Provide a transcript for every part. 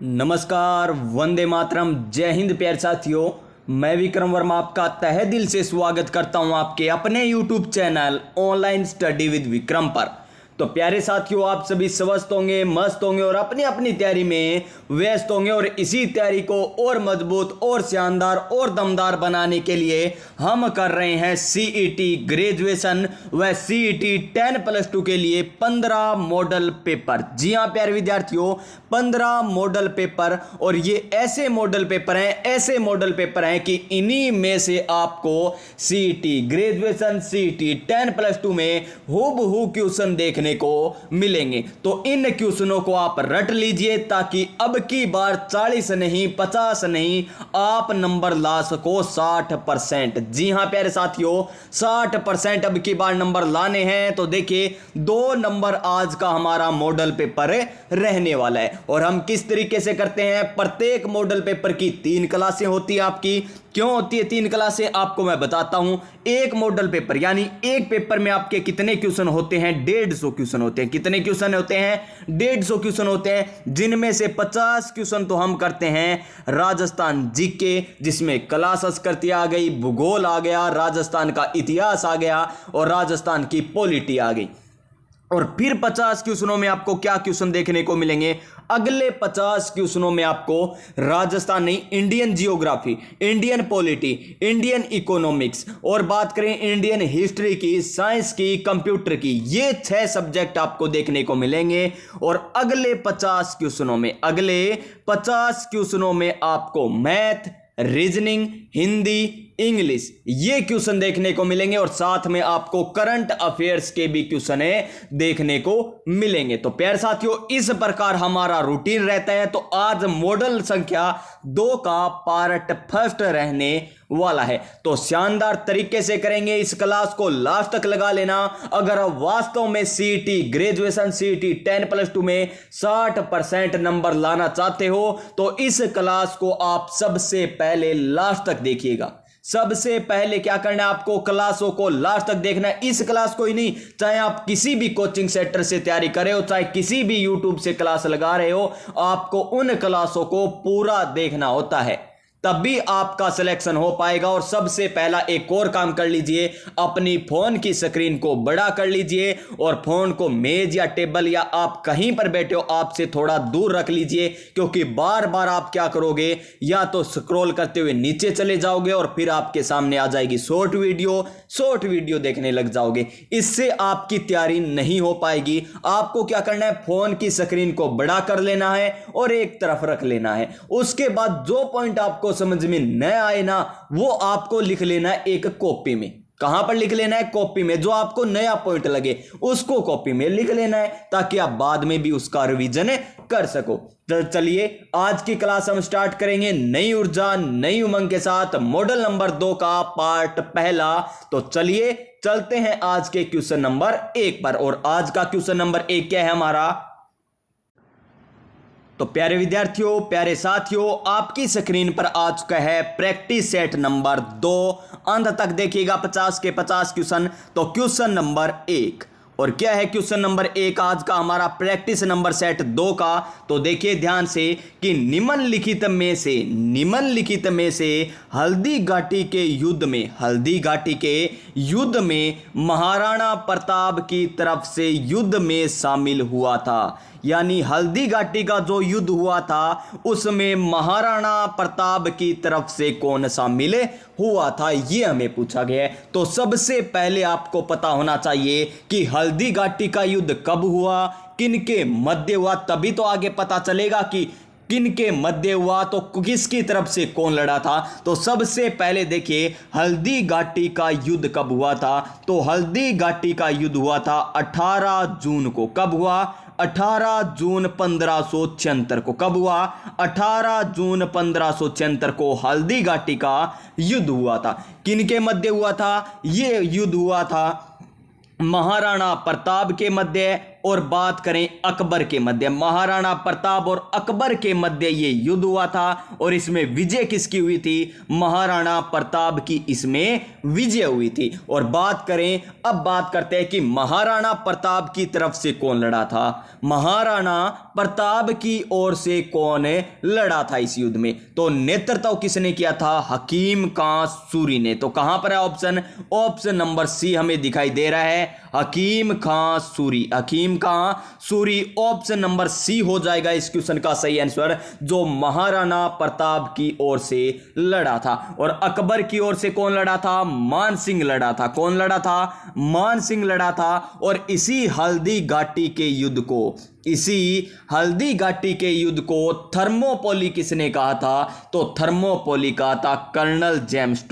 नमस्कार, वंदे मातरम, जय हिंद प्यारे साथियों। मैं विक्रम वर्मा आपका तहे दिल से स्वागत करता हूं आपके अपने YouTube channel online study with Vikram पर। तो प्यारे साथियों, आप सभी स्वस्थ होंगे, मस्त होंगे और अपनी अपनी तैयारी में व्यस्त होंगे। और इसी तैयारी को और मजबूत और शानदार और दमदार बनाने के लिए हम कर रहे हैं CET ग्रेजुएशन व CET 10+2 के लिए 15 मॉडल पेपर। जी हाँ प्यारे विद्यार्थियों, 15 मॉडल पेपर। और ये ऐसे मॉडल पेपर हैं कि इन्हीं में से आपको CET ग्रेजुएशन CET 10+2 में हूबहू क्वेश्चन देखने को मिलेंगे। तो इन क्वेश्चनों को आप रट लीजिए ताकि अब की बार 40 नहीं 50 नहीं आप नंबर ला सको 60%। जी हां प्यारे साथियों, 60% अब की बार नंबर लाने हैं। तो देखिए, 2 नंबर आज का हमारा मॉडल पेपर रहने वाला है। और हम किस तरीके से करते हैं, प्रत्येक मॉडल पेपर की 3 क्लासें होती है। आपकी क्यों होती है 3 क्लासें, आपको मैं बताता हूं। एक मॉडल पेपर यानी एक पेपर में आपके कितने क्वेश्चन होते हैं, 150 क्वेश्चन होते हैं। कितने क्वेश्चन होते हैं, 150 क्वेश्चन होते हैं, जिनमें से 50 क्वेश्चन तो हम करते हैं राजस्थान जीके, जिसमें कला संस्कृति आ गई, भूगोल आ गया, राजस्थान का इतिहास आ गया और राजस्थान की पॉलिटी आ गई। और फिर 50 क्वेश्चनों में आपको क्या क्वेश्चन देखने को मिलेंगे, अगले 50 क्वेश्चनों में आपको राजस्थान नहीं, Indian geography, Indian polity, Indian economics और बात करें इंडियन हिस्ट्री की, साइंस की, कंप्यूटर की, ये 6 सब्जेक्ट आपको देखने को मिलेंगे। और अगले 50 क्वेश्चनों में आपको मैथ, रीजनिंग, हिंदी, इंग्लिश ये क्वेश्चन देखने को मिलेंगे। और साथ में आपको करंट अफेयर्स के भी क्वेश्चन देखने को मिलेंगे। तो प्यारे साथियों, इस प्रकार हमारा रूटीन रहता है। तो आज मॉडल संख्या 2 का पार्ट फर्स्ट रहने वाला है। तो शानदार तरीके से करेंगे, इस क्लास को लास्ट तक लगा लेना। अगर आप वास्तव में CET ग्रेजुएशन CET 10+2 में 60% नंबर लाना चाहते हो तो इस क्लास को आप सबसे पहले लास्ट तक देखिएगा। सबसे पहले क्या करना है, आपको क्लासों को लास्ट तक देखना है। इस क्लास को ही नहीं, चाहे आप किसी भी कोचिंग सेंटर से तैयारी कर रहे हो, चाहे किसी भी YouTube से क्लास लगा रहे हो, आपको उन क्लासों को पूरा देखना होता है, तभी आपका सिलेक्शन हो पाएगा। और सबसे पहला एक और काम कर लीजिए, अपनी फोन की स्क्रीन को बड़ा कर लीजिए और फोन को मेज या टेबल या आप कहीं पर बैठे हो आपसे थोड़ा दूर रख लीजिए। क्योंकि बार बार आप क्या करोगे, या तो स्क्रॉल करते हुए नीचे चले जाओगे और फिर आपके सामने आ जाएगी शॉर्ट वीडियो देखने लग जाओगे। इससे आपकी तैयारी नहीं हो पाएगी। आपको क्या करना है, फोन की स्क्रीन को बड़ा कर लेना है और एक तरफ रख लेना है। उसके बाद जो पॉइंट आपको समझ में न आए ना, वो आपको लिख लेना है एक कॉपी में। कहां पर लिख लेना है, कॉपी में। जो आपको नया पॉइंट लगे उसको कॉपी में लिख लेना है ताकि आप बाद में भी उसका रिवीजन कर सको। तो चलिए, आज की क्लास हम स्टार्ट करेंगे नई ऊर्जा नई उमंग के साथ, मॉडल नंबर 2 का पार्ट पहला। तो चलिए चलते हैं आज के क्वेश्चन नंबर 1 पर। और आज का क्वेश्चन नंबर 1 क्या है हमारा, तो प्यारे विद्यार्थियों, प्यारे साथियों, आपकी स्क्रीन पर आ चुका है प्रैक्टिस सेट नंबर 2। अंत तक देखिएगा 50 के 50 क्वेश्चन। तो क्वेश्चन नंबर 1, और क्या है क्वेश्चन नंबर 1 आज का हमारा प्रैक्टिस नंबर सेट 2 का। तो देखिए ध्यान से कि निम्नलिखित में से हल्दी घाटी के युद्ध में महाराणा प्रताप की तरफ से युद्ध में शामिल हुआ था। यानी हल्दी घाटी का जो युद्ध हुआ था उसमें महाराणा प्रताप की तरफ से कौन शामिल हुआ था, यह हमें पूछा गया है। तो सबसे पहले आपको पता होना चाहिए कि हल्दी घाटी का युद्ध कब हुआ, किनके मध्य हुआ, तभी तो आगे पता चलेगा कि किनके मध्य हुआ, तो किसकी तरफ से कौन लड़ा था। तो सबसे पहले देखिए हल्दी घाटी का युद्ध कब हुआ था। तो हल्दी घाटी का युद्ध हुआ था 18 जून को। कब हुआ, 18 जून 1576 को। कब हुआ, 18 जून 1576 को हल्दी घाटी का युद्ध हुआ था। किनके मध्य हुआ था, यह युद्ध हुआ था महाराणा प्रताप के मध्य और बात करें अकबर के मध्य, महाराणा प्रताप और अकबर के मध्य ये युद्ध हुआ था और इसमें विजय किसकी हुई थी? महाराणा प्रताप की इसमें विजय हुई थी। और बात करें, अब बात करते हैं कि महाराणा प्रताप की तरफ से कौन लड़ा था। महाराणा प्रताप की ओर से कौन लड़ा था इस युद्ध में? तो नेतृत्व किसने किया था? हकीम खां सूरी ने। तो कहां पर है ऑप्शन नंबर सी हमें दिखाई दे रहा है, हकीम खां सूरी। हकीम खां सूरी ऑप्शन नंबर सी हो जाएगा इस क्वेश्चन का सही आंसर, जो महाराणा प्रताप की ओर से लड़ा था। और अकबर की ओर से कौन लड़ा था? मान सिंह लड़ा था। कौन लड़ा था? मान सिंह लड़ा था। और इसी हल्दी घाटी के युद्ध को थर्मोपोली किसने कहा था? तो थर्मोपोली कहा था कर्नल जेम्स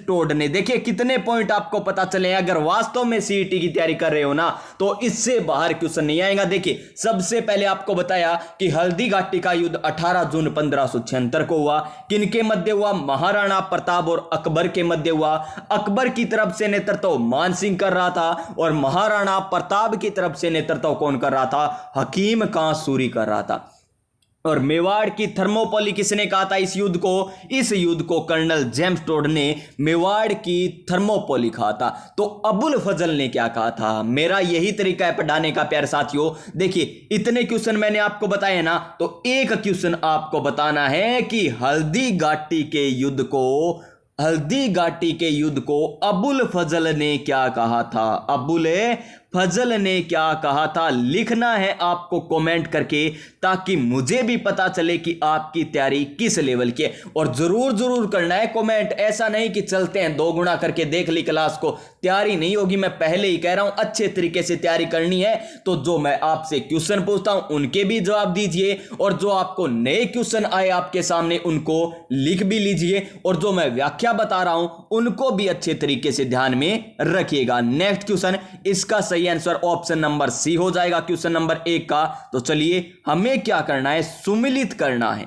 टोड ने। देखिए कितने पॉइंट आपको पता चले। अगर वास्तव में सीईटी की तैयारी कर रहे हो ना तो इससे बाहर क्वेश्चन नहीं आएगा। देखिए सबसे पहले आपको बताया कि हल्दी घाटी का युद्ध 18 जून 1576 को हुआ। किनके मध्य हुआ? महाराणा प्रताप और अकबर के मध्य हुआ। अकबर की तरफ से नेतृत्व मान सिंह कर रहा था और महाराणा प्रताप की तरफ से नेतृत्व कौन कर रहा था? हकीम खां सूरी कर रहा था। और मेवाड़ की थर्मोपोली किसने कहा था इस युद्ध को? इस युद्ध को कर्नल जेम्स टोड ने मेवाड़ की थर्मोपोली कहा था। तो अबुल फजल ने क्या कहा था? मेरा यही तरीका है पढ़ाने का प्यारे साथियों। देखिए इतने क्वेश्चन मैंने आपको बताए ना, तो एक क्वेश्चन आपको बताना है कि हल्दी घाटी के युद्ध को अबुल फजल ने क्या कहा था? अबुल फजल ने क्या कहा था? लिखना है आपको कमेंट करके, ताकि मुझे भी पता चले कि आपकी तैयारी किस लेवल की है। और जरूर करना है कमेंट। ऐसा नहीं कि चलते हैं 2 गुना करके देख ली क्लास को, तैयारी नहीं होगी। मैं पहले ही कह रहा हूं अच्छे तरीके से तैयारी करनी है। तो जो मैं आपसे क्वेश्चन पूछता हूं उनके भी जवाब दीजिए, और जो आपको नए क्वेश्चन आए आपके सामने उनको लिख भी लीजिए, और जो मैं व्याख्या बता रहा हूं उनको भी अच्छे तरीके से ध्यान में रखिएगा। नेक्स्ट क्वेश्चन, इसका सही आंसर ऑप्शन नंबर सी हो जाएगा क्वेश्चन नंबर 1 का। तो चलिए हमें क्या करना है? सुमिलित करना है।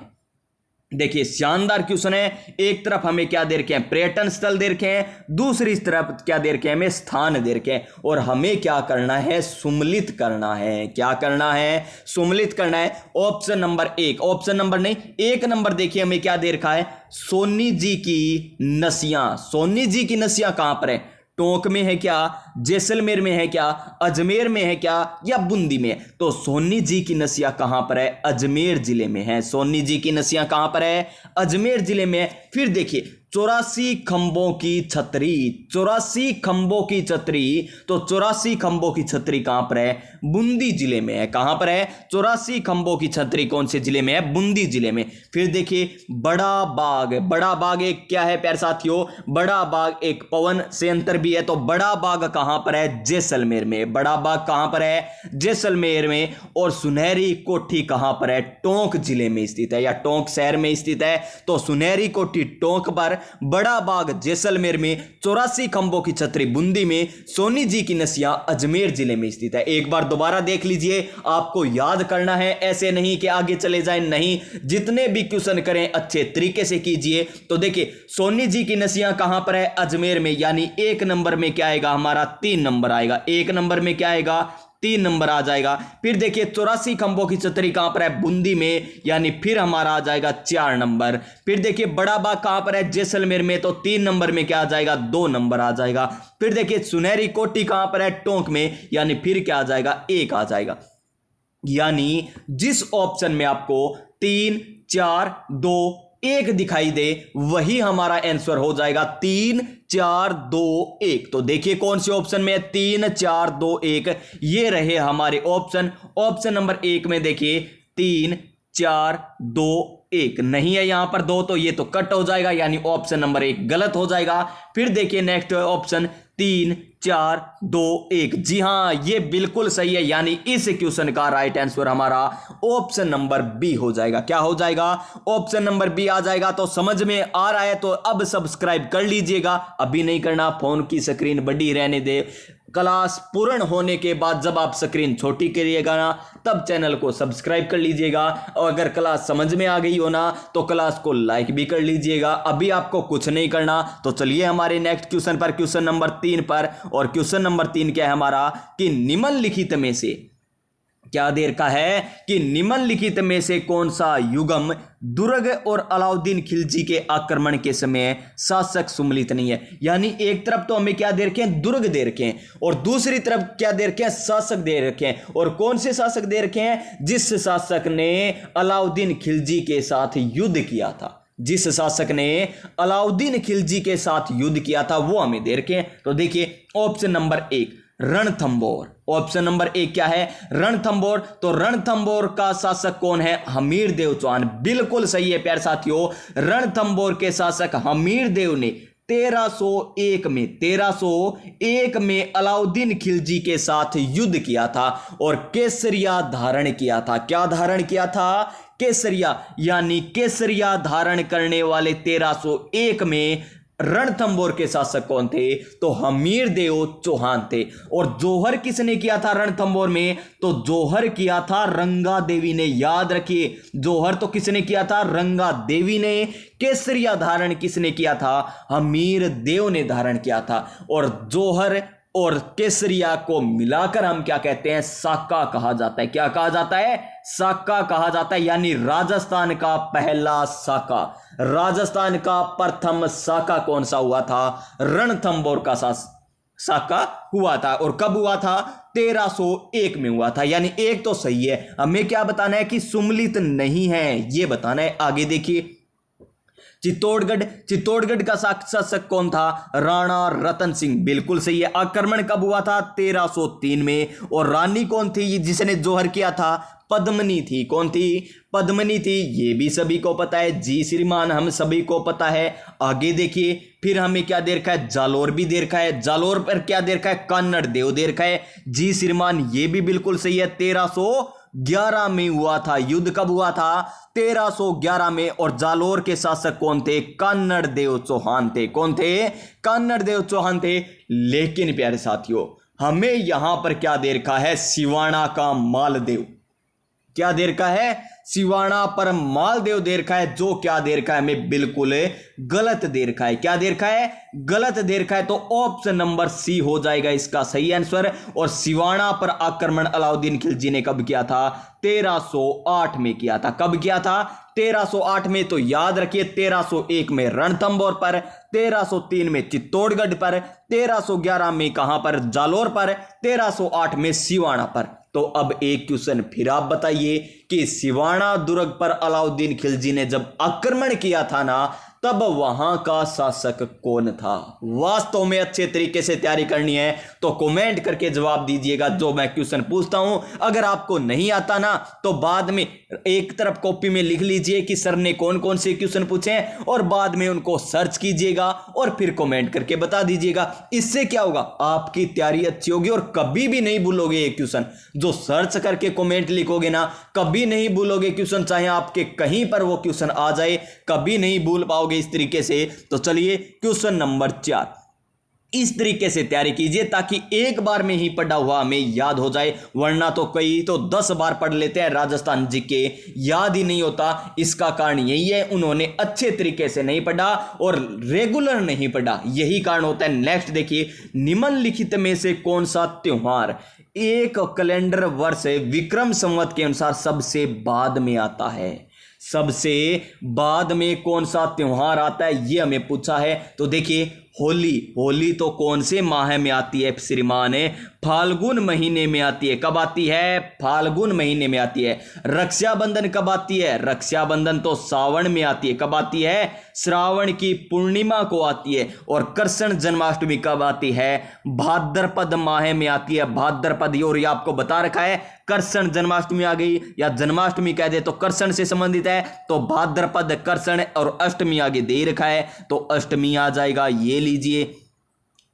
देखिए शानदार क्वेश्चन है। एक तरफ हमें क्या दे रखे हैं? पर्यटन स्थल दे रखे हैं, दूसरी तरफ क्या दे रखे हैं? हमें स्थान दे रखे हैं, और हमें क्या करना है? सुमिलित करना है। क्या करना है? सुमिलित करना है। ऑप्शन नंबर 1, ऑप्शन नंबर नहीं 1 नंबर देखिए हमें क्या दे रखा है? सोनी जी की नसियां। सोनी जी की नसियां कहां पर है? टोंक में है क्या? जैसलमेर में है क्या? अजमेर में है क्या? या बूंदी में? तो सोनी जी की नसिया कहां पर है? अजमेर जिले में है। सोनी जी की नसिया कहां पर है? अजमेर जिले में है। फिर देखिए 84 खंभों की छतरी, 84 खंभों की छतरी। तो 84 खंभों की छतरी कहां पर है? बूंदी जिले में है। कहां पर है? 84 खंभों की छतरी कौन से जिले में है? बूंदी जिले में। फिर देखिए बड़ा बाग, बड़ा बाग एक क्या है प्यारे साथियों? बड़ा बाग एक पवन संयंत्र भी है। तो बड़ा बाग कहां पर है? जैसलमेर में। बड़ा बाग कहां पर है? जैसलमेर में। और सुनहरी कोठी कहां पर है? टोंक जिले में स्थित है, या टोंक शहर में स्थित है। तो सुनहरी कोठी टोंक पर, बड़ा बाग जैसलमेर में, 84 खंभों की छतरी बूंदी में, सोनी जी की नसिया अजमेर जिले में स्थित है। एक बार दोबारा देख लीजिए, आपको याद करना है, ऐसे नहीं कि आगे चले जाएं। नहीं, जितने भी क्वेश्चन करें अच्छे तरीके से कीजिए। तो देखिए सोनी जी की नसिया कहां पर है? अजमेर में। यानी 1 नंबर में क्या आएगा हमारा? 3 नंबर आएगा। 1 नंबर में क्या आएगा? 3 नंबर आ जाएगा। फिर देखिए 84 खंभों की छतरी कहां पर है? बूंदी में। यानी फिर हमारा आ जाएगा 4 नंबर। फिर देखिए बड़ा बाग कहां पर है? जैसलमेर में। तो 3 नंबर में क्या आ जाएगा? 2 नंबर आ जाएगा। फिर देखिए सुनहरी कोठी कहां पर है? टोंक में। यानी फिर क्या आ जाएगा? 1 आ जाएगा। यानी जिस ऑप्शन में आपको 3, 4, 2, 1 दिखाई दे वही हमारा आंसर हो जाएगा 3, 4, 2, 1। तो देखिए कौन से ऑप्शन में है? 3, 4, 2, 1 ये रहे हमारे ऑप्शन। ऑप्शन नंबर 1 में देखिए 3, 4, 2, 1 नहीं है यहां पर 2, तो ये तो कट हो जाएगा, यानी ऑप्शन नंबर 1 गलत हो जाएगा। फिर देखिए नेक्स्ट ऑप्शन 3, 4, 2, 1 जी हां ये बिल्कुल सही है। यानी इस क्वेश्चन का राइट आंसर हमारा ऑप्शन नंबर बी हो जाएगा। क्या हो जाएगा? ऑप्शन नंबर बी आ जाएगा। तो समझ में आ रहा है तो अब सब्सक्राइब कर लीजिएगा, अभी नहीं करना, फोन की स्क्रीन बड़ी रहने दे, क्लास पूर्ण होने के बाद जब आप स्क्रीन छोटी करिएगा ना, तब चैनल को सब्सक्राइब कर लीजिएगा, और अगर क्लास समझ में आ गई हो ना तो क्लास को लाइक भी कर लीजिएगा। अभी आपको कुछ नहीं करना, तो चलिए हमारे नेक्स्ट क्वेश्चन पर, क्वेश्चन नंबर 3 पर। और क्वेश्चन नंबर 3 क्या है हमारा, कि निम्नलिखित में से क्या दे रखा है, कि निम्नलिखित में से कौन सा युगम दुर्ग और अलाउद्दीन खिलजी के आक्रमण के समय शासक सुमलित नहीं है। यानी एक तरफ तो हमें क्या दे रखे हैं, दुर्ग दे रखे हैं, और दूसरी तरफ क्या दे रखे हैं, शासक दे रखे हैं। और कौन से शासक दे रखे हैं, जिस शासक ने अलाउद्दीन खिलजी के साथ युद्ध किया था, जिस शासक ने अलाउद्दीन खिलजी के साथ युद्ध किया था वो हमें दे रखे हैं। तो देखिए option number 1 Ranthambore. Option number 1 क्या है, रणथंबोर। तो रणथंबोर का शासक कौन है, हमीर देव चौहान। बिल्कुल सही है प्यारे साथियों, रणथंबोर के शासक हमीर देव ने 1301 में अलाउद्दीन खिलजी के साथ युद्ध किया था और केसरिया धारण किया था। क्या धारण किया था, केसरिया। यानी केसरिया धारण करने वाले 1301 में रणथंबोर के शासक कौन थे, तो हमीर देव चौहान थे। और जोहर किसने किया था रणथंबोर में, तो जोहर किया था रंगा देवी ने। याद रखिए, जोहर तो किसने किया था, रंगा देवी ने। केसरिया धारण किसने किया था, हमीर देव ने धारण किया था। और जोहर और केसरिया को मिलाकर हम क्या कहते हैं, साका कहा जाता है। क्या कहा जाता है, साका कहा जाता है। यानी राजस्थान का पहला साका, राजस्थान का प्रथम साका कौन सा हुआ था, रणथंबोर का साका हुआ था। और कब हुआ था, 1301 में हुआ था। यानी एक तो सही है, हमें क्या बताना है कि सुमलित नहीं है, ये बताना है। आगे देखिए, चित्तौड़गढ़ का शासक कौन था, राणा रतन सिंह। बिल्कुल सही है। आक्रमण कब हुआ था, 1303 में। और रानी कौन थी जिसने जोहर किया था, पद्मनी थी। कौन थी, पद्मनी थी। ये भी सभी को पता है, जी श्रीमान हम सभी को पता है। आगे देखिए, फिर हमें क्या दे रखा है, जालोर भी दे रखा है। जालोर पर क्या दे रखा है, कन्नड़ देव दे रखा है। जी श्रीमान ये भी बिल्कुल सही है। 1311 में हुआ था युद्ध। कब हुआ था, 1311 में। और जालोर के शासक कौन थे, कन्नड़ देव चौहान थे। कौन थे, कन्नड़ देव चौहान थे। लेकिन प्यारे साथियों, हमें यहां पर क्या दे रखा है, सिवाना का मालदेव। क्या दे रखा है, सिवाना पर मालदेव दे रखा है, जो क्या दे रखा है, हमें बिल्कुल गलत दे रखा है। क्या दे रखा है, गलत दे रखा है। तो ऑप्शन नंबर सी हो जाएगा इसका सही आंसर। और सिवाना पर आक्रमण अलाउद्दीन खिलजी ने कब किया था, 1308 में किया था। कब किया था, 1308 में। तो याद रखिए, 1301 में रणथंबोर पर, 1303 में चित्तौड़गढ़ पर, 1311 में कहां पर, जालोर पर, 1308 में सिवाना पर। तो अब एक क्वेश्चन फिर आप बताइए कि सिवाना दुर्ग पर अलाउद्दीन खिलजी ने जब आक्रमण किया था ना, तब वहां का शासक कौन था। वास्तव में अच्छे तरीके से तैयारी करनी है तो कमेंट करके जवाब दीजिएगा जो मैं क्वेश्चन पूछता हूं। अगर आपको नहीं आता ना तो बाद में एक तरफ कॉपी में लिख लीजिए कि सर ने कौन कौन से क्वेश्चन पूछे हैं, और बाद में उनको सर्च कीजिएगा और फिर कमेंट करके बता दीजिएगा। इससे क्या होगा, आपकी तैयारी अच्छी होगी और कभी भी नहीं भूलोगे ये क्वेश्चन। जो सर्च करके कमेंट लिखोगे ना, कभी नहीं भूलोगे क्वेश्चन, चाहे आपके कहीं पर वो क्वेश्चन आ जाए, कभी नहीं भूल पाओगे इस तरीके से। तो चलिए क्वेश्चन नंबर 4, इस तरीके से तैयारी कीजिए ताकि एक बार में ही पढ़ा हुआ हमें याद हो जाए, वरना तो कई तो 10 बार पढ़ लेते हैं राजस्थान जीके, याद ही नहीं होता। इसका कारण यही है, उन्होंने अच्छे तरीके से नहीं पढ़ा और रेगुलर नहीं पढ़ा, यही कारण होता है। नेक्स्ट देखिए, निम्नलिखित में से कौन सा त्योहार एक कैलेंडर वर्ष विक्रम संवत के अनुसार सबसे बाद में आता है। सबसे बाद में कौन सा त्योहार आता है, ये हमें पूछा है। तो देखिए, होली तो कौन से माह में आती है श्रीमान, फाल्गुन महीने में आती है। कब आती है, फाल्गुन महीने में आती है। रक्षाबंधन कब आती है, रक्षाबंधन तो सावन में आती है। कब आती है, श्रावण की पूर्णिमा को आती है। और कृष्ण जन्माष्टमी कब आती है, भाद्रपद माह में आती है। भाद्रपद, और ये आपको बता रखा है, कृष्ण जन्माष्टमी आ गई या जन्माष्टमी कह दे तो कृष्ण से संबंधित है, तो भाद्रपद कृष्ण, और अष्टमी आगे दे रखा है तो अष्टमी आ जाएगा, ये लीजिए।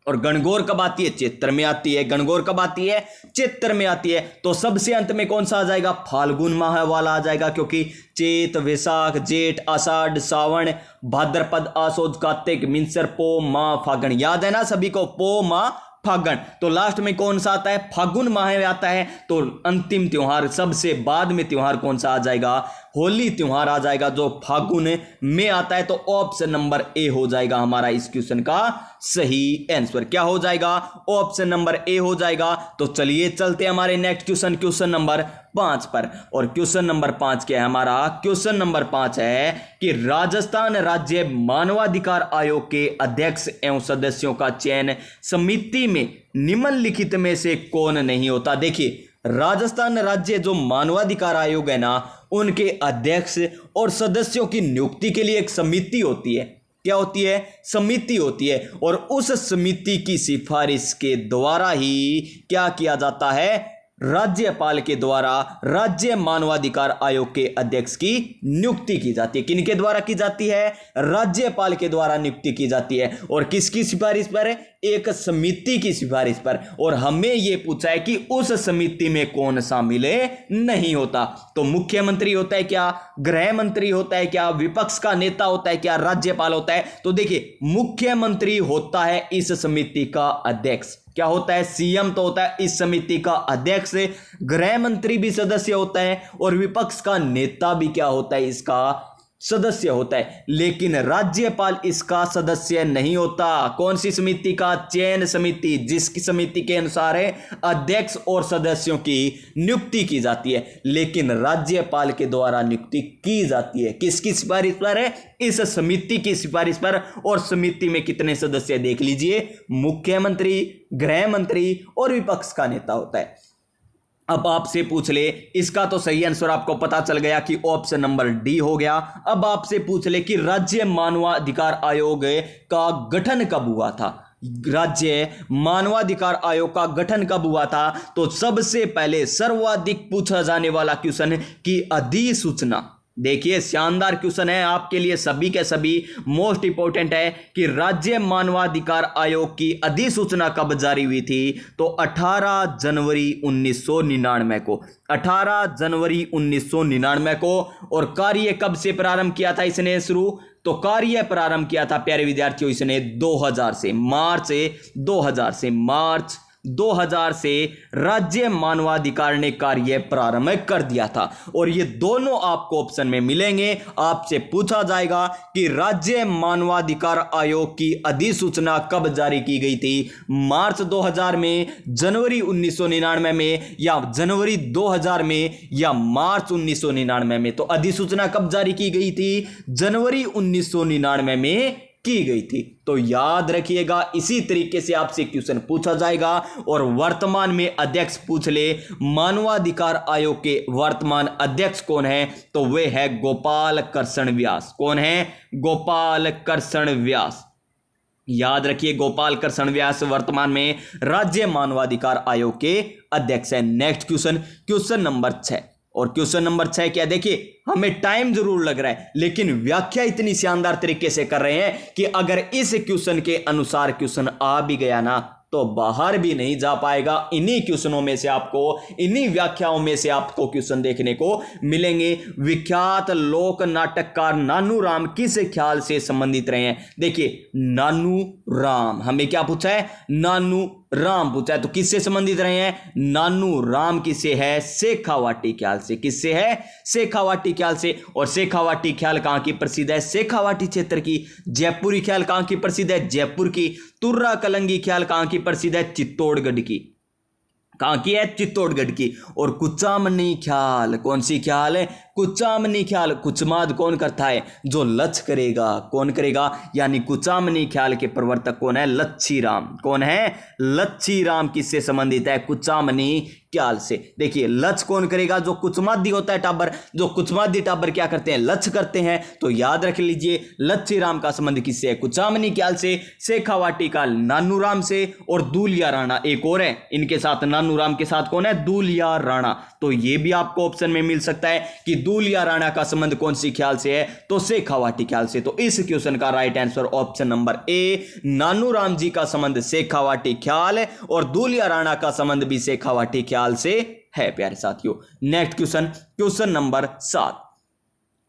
और गणगौर कब आती है, चैत्र में आती है। गणगौर कब आती है, चैत्र में आती है। तो सबसे अंत में कौन सा आ जाएगा, फाल्गुन माह वाला आ जाएगा, क्योंकि चैत, वैशाख, जेठ, आषाढ़, सावन, भाद्रपद, आसोज, कार्तिक, मिंसर, पो, माह, फागण। याद है ना सभी को, पो, माह, फागुन। तो लास्ट में कौन सा आता है? फागुन माह आता है। तो अंतिम त्योहार, सबसे बाद में त्योहार कौन सा आ जाएगा? होली त्योहार आ जाएगा, जो फागुन में आता है। तो ऑप्शन नंबर ए हो जाएगा हमारा इस क्वेश्चन का सही आंसर। क्या हो जाएगा? ऑप्शन नंबर ए हो जाएगा। तो चलिए चलते हैं हमारे नेक्स्ट क्वेश्चन, क्वेश्चन नंबर 5 पर। और क्वेश्चन नंबर 5 क्या है हमारा? क्वेश्चन नंबर 5 है कि राजस्थान राज्य मानवाधिकार आयोग के अध्यक्ष एवं सदस्यों का चयन समिति में निम्नलिखित में से कौन नहीं होता? देखिए, राजस्थान राज्य जो मानवाधिकार आयोग है ना, उनके अध्यक्ष और सदस्यों की नियुक्ति के लिए एक समिति होती है। क्या होती है? समिति होती है। और उस समिति की सिफारिश के द्वारा ही क्या किया जाता है? राज्यपाल के द्वारा राज्य मानवाधिकार आयोग के अध्यक्ष की नियुक्ति की जाती है। किनके द्वारा की जाती है? राज्यपाल के द्वारा नियुक्ति की जाती है। और किसकी सिफारिश पर? एक समिति की सिफारिश पर। और हमें यह पूछा है कि उस समिति में कौन शामिल नहीं होता? तो मुख्यमंत्री होता है क्या? गृह मंत्री होता है क्या? विपक्ष का नेता होता है क्या? राज्यपाल होता है? तो देखिए, मुख्यमंत्री होता है इस समिति का अध्यक्ष। क्या होता है? सीएम तो होता है इस समिति का अध्यक्ष। गृह मंत्री भी सदस्य होता है और विपक्ष का नेता भी क्या होता है? इसका सदस्य होता है। लेकिन राज्यपाल इसका सदस्य नहीं होता। कौन सी समिति का? चयन समिति, जिसकी समिति के अनुसार अध्यक्ष और सदस्यों की नियुक्ति की जाती है। लेकिन राज्यपाल के द्वारा नियुक्ति की जाती है। किसकी सिफारिश पर है? इस समिति की सिफारिश पर। और समिति में कितने सदस्य? देख लीजिए, मुख्यमंत्री, गृह मंत्री और विपक्ष का नेता होता है। अब आपसे पूछ ले, इसका तो सही आंसर आपको पता चल गया कि ऑप्शन नंबर डी हो गया। अब आपसे पूछ ले कि राज्य मानवाधिकार आयोग का गठन कब हुआ था? राज्य मानवाधिकार आयोग का गठन कब हुआ था? तो सबसे पहले सर्वाधिक पूछा जाने वाला क्वेश्चन की अधिसूचना। देखिए, शानदार क्वेश्चन है आपके लिए, सभी के सभी मोस्ट इंपोर्टेंट है कि राज्य मानवाधिकार आयोग की अधिसूचना कब जारी हुई थी? तो 18 जनवरी 1999 को। 18 जनवरी 1999 को। और कार्य कब से प्रारंभ किया था इसने शुरू? तो कार्य प्रारंभ किया था प्यारे विद्यार्थियों इसने 2000 से, मार्च 2000 से राज्य मानवाधिकार ने कार्य प्रारंभ कर दिया था। और ये दोनों आपको ऑप्शन में मिलेंगे। आपसे पूछा जाएगा कि राज्य मानवाधिकार आयोग की अधिसूचना कब जारी की गई थी? मार्च 2000 में, जनवरी 1999 में, या जनवरी 2000 में, या मार्च 1999 में। तो अधिसूचना कब जारी की गई थी? जनवरी 1999 में की गई थी। तो याद रखिएगा, इसी तरीके से आपसे क्वेश्चन पूछा जाएगा। और वर्तमान में अध्यक्ष पूछ ले, मानवाधिकार आयोग के वर्तमान अध्यक्ष कौन है? तो वे है गोपाल कृष्ण व्यास। कौन है? गोपाल कृष्ण व्यास। याद रखिए, गोपाल कृष्ण व्यास वर्तमान में राज्य मानवाधिकार आयोग के अध्यक्ष है। Next question, question number 6। और क्वेश्चन नंबर 6 क्या? देखिए, हमें टाइम जरूर लग रहा है, लेकिन व्याख्या इतनी शानदार तरीके से कर रहे हैं कि अगर इस क्वेश्चन के अनुसार क्वेश्चन आ भी गया ना, तो बाहर भी नहीं जा पाएगा। इन्हीं क्वेश्चनों में से आपको, इन्हीं व्याख्याओं में से आपको क्वेश्चन देखने को मिलेंगे। विख्यात लोक नाटककार नानू राम किस ख्याल से संबंधित रहे हैं? देखिए, नानू राम, हमें क्या पूछा है? नानू राम पूछा है। तो किससे संबंधित रहे हैं? नानू राम किससे है? शेखावाटी ख्याल से। किससे है? शेखावाटी ख्याल से। और शेखावाटी ख्याल कहां की प्रसिद्ध है? शेखावाटी क्षेत्र की। जयपुरी ख्याल कहां की प्रसिद्ध है? जयपुर की। तुर्रा कलंगी ख्याल कहां की प्रसिद्ध है? चित्तौड़गढ़ की। कहां की है? चित्तौड़गढ़ की। और कुचामनी ख्याल, कौन सी ख्याल है? कुचामनी ख्याल। कुचमाद कौन करता है? जो लच करेगा। कौन करेगा? यानी कुचामनी ख्याल के प्रवर्तक कौन है? लच्छी राम। कौन है? लच्छी राम किससे संबंधित है? कुचामनी ख्याल से। देखिए, लच कौन करेगा? जो कुचमादी होता है टाबर, जो कुचमादी टाबर क्या करते हैं? लच करते हैं। तो याद रख लीजिए, लच्छी राम का संबंध किससे है? कुचामनी ख्याल से। शेखावाटी ख्याल नानू राम से। और दूलिया राणा एक और है इनके साथ, नानू राम के साथ कौन है? दूलिया राणा। तो ये भी आपको ऑप्शन में मिल सकता है कि दूलिया राणा का संबंध कौन सी ख्याल से है? तो शेखावाटी ख्याल से। तो इस क्वेश्चन का right answer option number A, Nanu Ram ji का संबंध शेखावाटी ख्याल है और दूलिया राणा का संबंध भी शेखावाटी ख्याल से है प्यारे साथियों। Next question, question number 7।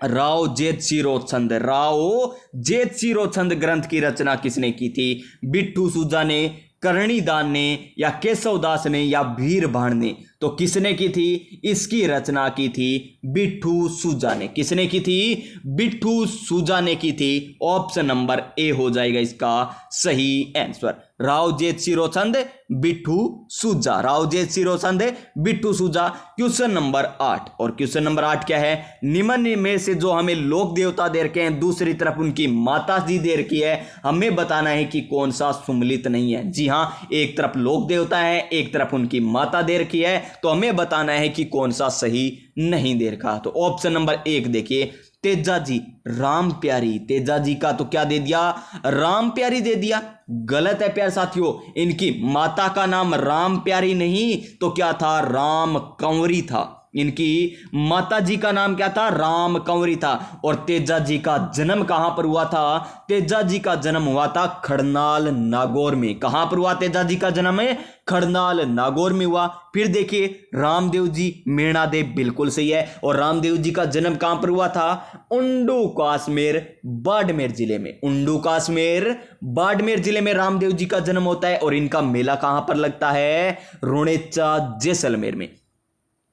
Rao जेतसिरो छंद, राव जेतसिरो छंद ग्रंथ की रचना किसने की थी? बिट्टू सूजा ने, करणीदान ने या केशवदास ने या भीरभाण ने? तो किसने की थी? इसकी रचना की थी बिट्ठू सूजा ने। किसने की थी? बिट्ठू सूजा ने की थी। ऑप्शन नंबर ए हो जाएगा इसका सही आंसर। रावजेत शिरोचंद, बिट्ठू सूजा। रावजेत शिरोचंद, बिट्ठू सूजा। क्वेश्चन नंबर 8, और क्वेश्चन नंबर 8 क्या है? निम्न में से जो हमें लोक देवता दे रखे हैं, दूसरी तरफ उनकी माता जी दे रखी है, हमें बताना है कि कौन सा सुमलित नहीं है। जी हां, एक तरफ लोक देवता है, एक तरफ उनकी माता दे रखी है, तो हमें बताना है कि कौन सा सही नहीं दे रखा। तो ऑप्शन नंबर 1 देखिए, तेजा जी, राम प्यारी। तेजा जी का तो क्या दे दिया? राम प्यारी दे दिया। गलत है प्यारे साथियों, इनकी माता का नाम राम प्यारी नहीं तो क्या था? राम कंवरी था। इनकी माता जी का नाम क्या था? राम कंवरी था। और तेजा जी का जन्म कहां पर हुआ था? तेजा जी का जन्म हुआ था खड़नाल नागौर में। कहां पर हुआ तेजा जी का जन्म? है खड़नाल नागौर में हुआ। फिर देखिए रामदेव जी, मेणादेव बिल्कुल सही है। और रामदेव जी का जन्म कहां पर हुआ था? उंडू काश्मीर बाड़मेर जिले में। उंडू काश्मीर बाड़मेर जिले में रामदेव जी का जन्म होता है। और इनका मेला कहां पर लगता है? रुणेचा जैसलमेर में।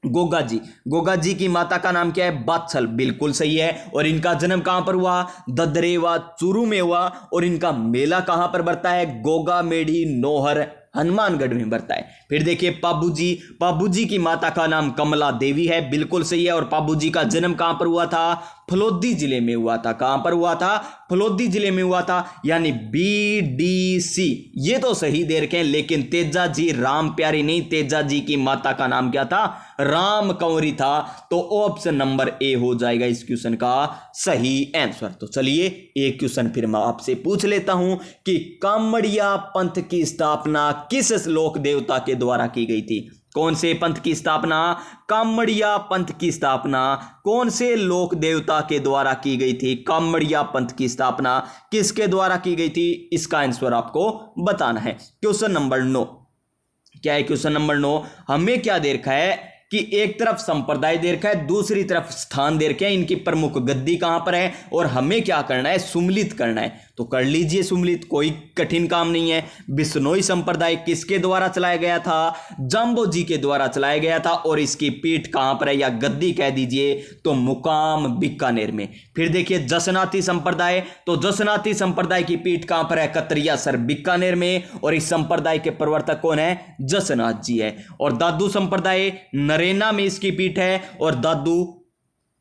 गोगा जी, गोगा जी की माता का नाम क्या है? बात्सल, बिल्कुल सही है। और इनका जन्म कहां पर हुआ? ददरेवा चूरू में हुआ। और इनका मेला कहां पर बढ़ता है? गोगा मेढ़ी नोहर हनुमानगढ़ में बढ़ता है। फिर देखिए पाबू जी, पाबू जी की माता का नाम कमला देवी है, बिल्कुल सही है। और पाबू जी का जन्म कहां पर हुआ था? फलोदी जिले में हुआ था। कहां पर हुआ था? फलोदी जिले में हुआ था, यानी BDC। ये तो सही दे रखे हैं, लेकिन तेजा जी राम प्यारी नहीं, तेजा जी की माता का नाम क्या था? राम कंवरी था। तो ऑप्शन नंबर ए हो जाएगा इस क्वेश्चन का सही आंसर। तो चलिए एक क्वेश्चन फिर मैं आपसे पूछ लेता हूं कि कामड़िया पंथ की स्थापना किस लोक देवता के द्वारा की गई थी? कौन से पंथ की स्थापना? कामड़िया पंथ की स्थापना कौन से लोक देवता के द्वारा की गई थी? कामड़िया पंथ की स्थापना किसके द्वारा की गई थी? इसका आंसर आपको बताना है। क्वेश्चन नंबर 9 क्या है? क्वेश्चन नंबर 9 हमें क्या दे रखा है कि एक तरफ संप्रदाय दे रखा है, दूसरी तरफ स्थान दे रखे हैं, इनकी प्रमुख गद्दी कहां पर है, और हमें क्या करना है? सुमलित करना है। तो कर लीजिए सुमलित, कोई कठिन काम नहीं है। बिश्नोई संप्रदाय किसके द्वारा चलाया गया था? जाम्बो जी के द्वारा चलाया गया था। और इसकी पीठ कहां पर है, या गद्दी कह दीजिए, तो मुकाम बीकानेर में। फिर देखिए जसनाती संप्रदाय, तो जसनाती संप्रदाय की पीठ कहां पर है? कतरियासर बीकानेर में। और इस संप्रदाय के प्रवर्तक कौन है? जसनाथ जी है। और दादू संप्रदाय नरेना में इसकी पीठ है, और दादू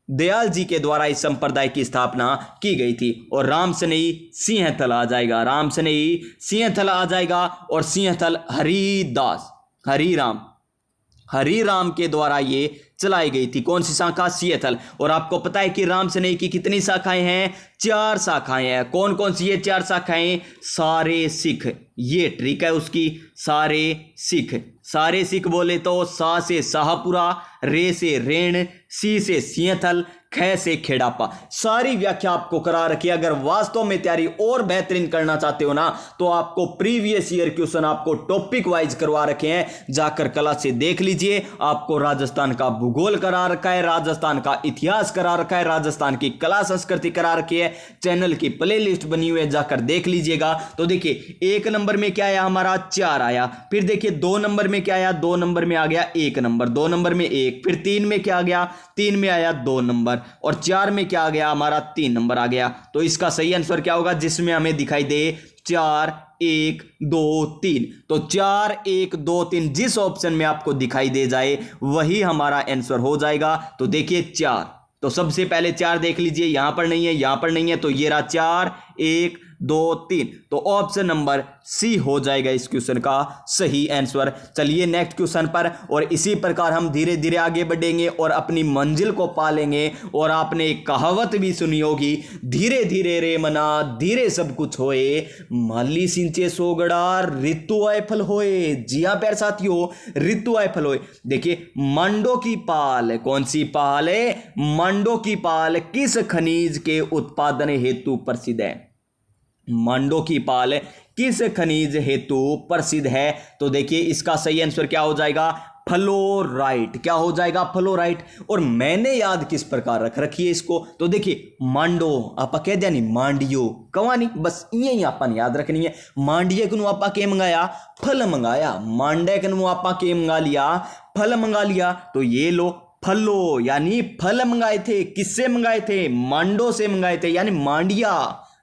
दयाल जी के द्वारा इस संप्रदाय की स्थापना की गई थी। और राम सनेही सिंहथल आ जाएगा, राम सनेही सिंहथल आ जाएगा। और सिंहथल हरिदास, हरिराम के द्वारा ये चलाई गई थी। कौन सी शाखा? सिंहथल। और आपको पता है कि राम सनेही की कितनी शाखाएं हैं? 4 शाखाएं हैं। कौन कौन सी ये 4 शाखाएं? सारे सिख, ये ट्रिक है उसकी। सारे सिख, सारे सिख बोले तो सा से शाहपुरा, रे से रेण, सी से सिंहथल, ख से खेड़ापा। सारी व्याख्या आपको करा रखी है। अगर वास्तव में तैयारी और बेहतरीन करना चाहते हो ना, तो आपको प्रीवियस ईयर क्वेश्चन आपको टॉपिक वाइज करवा रखे हैं, जाकर क्लास से देख लीजिए। आपको राजस्थान का भूगोल करा रखा है, राजस्थान का इतिहास करा रखा है, राजस्थान की कला संस्कृति करा रखी है। चैनल की प्लेलिस्ट बनी हुई है, जाकर देख लीजिएगा। तो देखिए 1 नंबर में क्या आया हमारा? 4 आया। फिर देखिए 2 नंबर में क्या आया? 2 नंबर में आ गया 1 नंबर, 2 नंबर में 1। फिर 3 में क्या आ गया? 3 में आया 2 नंबर। और 4 में क्या आ गया? हमारा 3 नंबर आ गया। तो इसका सही आंसर क्या होगा? जिसमें हमें दिखाई दे 4 1 2 3, तो 4 1 2 3 जिस ऑप्शन में आपको दिखाई दे जाए वही हमारा आंसर हो जाएगा। तो देखिए 4, तो सबसे पहले 4 देख लीजिए, यहां पर नहीं है, यहां पर नहीं है, तो ये रहा 4 1 2 3, तो ऑप्शन नंबर सी हो जाएगा इस क्वेश्चन का सही आंसर। चलिए नेक्स्ट क्वेश्चन पर, और इसी प्रकार हम धीरे धीरे आगे बढ़ेंगे और अपनी मंजिल को पालेंगे। और आपने एक कहावत भी सुनी होगी, धीरे धीरे रे मना धीरे सब कुछ होए, माली सिंचे सोगड़ा ऋतु आए फल होए। जी हाँ प्यारे साथियों, ऋतु आए फल होए। देखिए मांडो की पाल, कौन सी पाल है? मांडो की पाल किस खनिज के उत्पादन हेतु प्रसिद्ध है? मांडो की पाल किस खनिज हेतु प्रसिद्ध है? तो देखिए इसका सही आंसर क्या हो जाएगा? फ्लोराइट। क्या हो जाएगा? फ्लोराइट। और मैंने याद किस प्रकार रख रखी है इसको, तो देखिए मांडो आपा कह दिया नहीं, मांडियो कवानी, बस यही आपा ने याद रखनी है। मांडिये कनु आपा के मंगाया? फल मंगाया। मांडे कनु आपा के मंगा लिया? फल मंगा लिया। तो ये लो फलो यानी फल मंगाए थे। किससे मंगाए थे? मांडो से मंगाए थे, यानी मांडिया।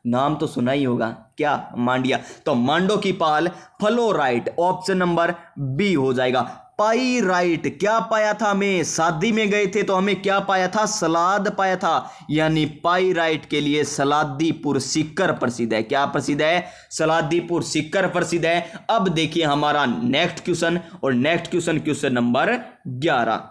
नाम तो सुना ही होगा, क्या? मांडिया। तो मांडो की पाल फ्लोराइट, ऑप्शन नंबर बी हो जाएगा। पाइराइट, क्या पाया था हमें? शादी में गए थे तो हमें क्या पाया था? सलाद पाया था, यानी पाइराइट के लिए सलादीपुर सीकर प्रसिद्ध है। क्या प्रसिद्ध है? सलादीपुर सीकर प्रसिद्ध है। अब देखिए हमारा नेक्स्ट क्वेश्चन, और next question number 11।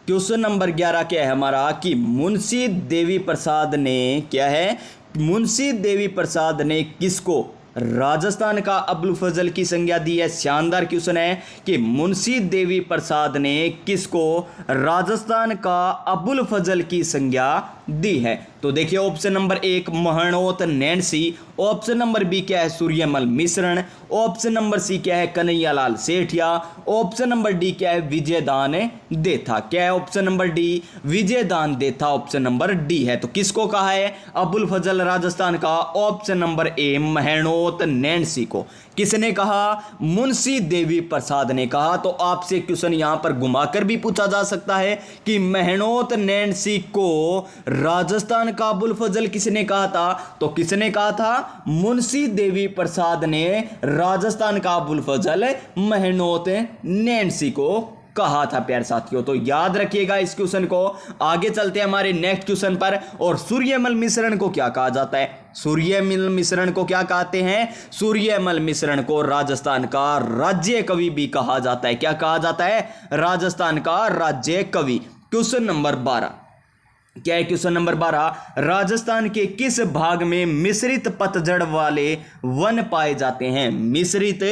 Question number 11 क्या है हमारा कि मुंशी देवी प्रसाद ने, क्या है? मुंशी देवी प्रसाद ने किसको राजस्थान का अबुल फजल की संज्ञा दी है? शानदार क्वेश्चन है कि मुंशी देवी प्रसाद ने किसको राजस्थान का अबुल फजल की संज्ञा दी है? तो देखिए option number 1 Muhnot Nainsi, option number B क्या है? Suryamal Mishran, option number C क्या है? Kanhaiyalal Sethia, option number D क्या है? विजयदान देथा। क्या है? Option number D Vijaydan Detha, option number D है। तो किसको कहा है अबुल फजल राजस्थान का? Option number A Muhnot Nainsi को। किसने कहा? मुंशी देवी प्रसाद ने कहा। तो आपसे क्वेश्चन यहां पर घुमाकर भी पूछा जा सकता है कि महणोत नैन्सी को राजस्थान का अबुल फजल किसने कहा था? तो किसने कहा था? मुंशी देवी प्रसाद ने राजस्थान का अबुल फजल महणोत नैन्सी को कहा था प्यारे साथियों। तो याद रखिएगा इस क्वेश्चन को। आगे चलते हैं हमारे नेक्स्ट क्वेश्चन पर। और सूर्यमल मिश्रण को क्या कहा जाता है? सूर्यमल मिश्रण को क्या कहते हैं? सूर्यमल मिश्रण को राजस्थान का राज्य कवि भी कहा जाता है। क्या कहा जाता है? राजस्थान का राज्य कवि। क्वेश्चन नंबर 12 क्या है? क्वेश्चन नंबर 12, राजस्थान के किस भाग में मिश्रित पतझड़ वाले वन पाए जाते हैं? मिश्रित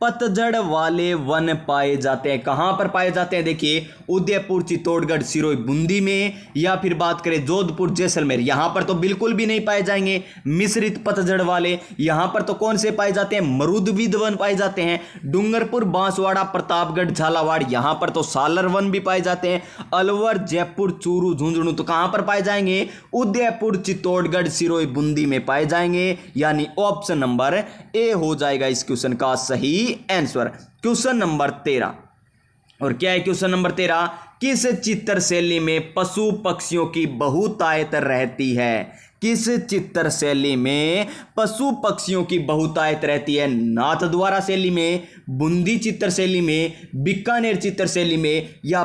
पतझड़ वाले वन पाए जाते हैं। कहां पर पाए जाते हैं? देखिए उदयपुर, चित्तौड़गढ़, सिरोही, बूंदी में, या फिर बात करें जोधपुर, जैसलमेर, यहां पर तो बिल्कुल भी नहीं पाए जाएंगे मिश्रित पतझड़ वाले। यहां पर तो कौन से पाए जाते हैं? मरुदविद वन पाए जाते हैं। डूंगरपुर, बांसवाड़ा, प्रतापगढ़, झालावाड़, यहां पर तो सालर वन भी पाए जाते हैं। अलवर, जयपुर, चूरू, झुंझुनू तो कहां पर पाए जाएंगे? उदयपुर, चित्तौड़गढ़, सिरोही, बूंदी में पाए जाएंगे, यानी ऑप्शन नंबर ए हो जाएगा इस क्वेश्चन का सही आंसर। क्वेश्चन नंबर 13, और क्या है क्वेश्चन नंबर 13? किस चित्र शैली में पशु पक्षियों की बहुतायत रहती है? किस चित्र शैली में पशु पक्षियों की बहुतायत रहती है? नाथद्वारा शैली में, बूंदी चित्र शैली में, बीकानेर चित्र शैली में, या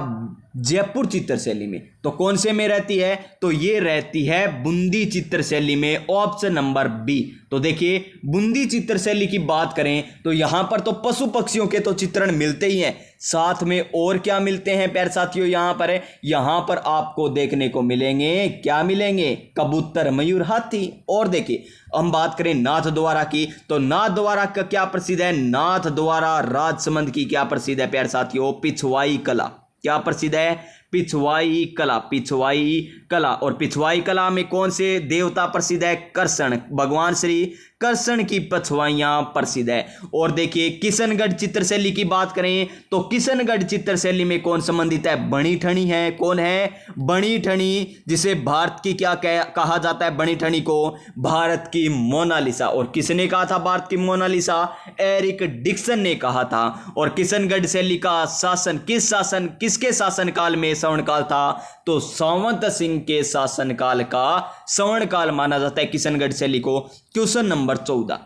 जयपुर चित्र शैली में? तो कौन से में रहती है? तो ये रहती है बूंदी चित्र शैली में, ऑप्शन नंबर बी। तो देखिए बूंदी चित्र शैली की बात करें तो यहां पर तो पशु पक्षियों के तो चित्रण मिलते ही हैं, साथ में और क्या मिलते हैं प्यारे साथियों? यहां पर आपको देखने को मिलेंगे, क्या मिलेंगे? कबूतर, मयूर, हाथी। और देखिए हम बात करें नाथद्वारा की, तो नाथद्वारा का क्या प्रसिद्ध है? नाथद्वारा राजसमंद की क्या प्रसिद्ध है प्यारे साथियों? पिछवाई कला। क्या प्रसिद्ध है? पिछवाई कला। पिछवाई कला। और पिछवाई कला में कौन से देवता प्रसिद्ध है? कृष्ण, भगवान श्री कृष्ण की पिछवाइयां प्रसिद्ध है। और देखिए किशनगढ़ चित्रशैली की बात करें तो किशनगढ़ चित्रशैली में कौन संबंधित है? बणी ठनी है। कौन है? बणी ठनी, जिसे भारत की क्या कहा जाता है? बणी ठनी को भारत की मोनालिसा। और किसने कहा था भारत की मोनालिसा? एरिक डिक्सन ने कहा था। और किशनगढ़ शैली का शासन किसके शासनकाल में श्रवणकाल था? तो सावंत सिंह के शासनकाल का श्रवणकाल माना जाता है किशनगढ़ शैली को। क्वेश्चन नंबर 14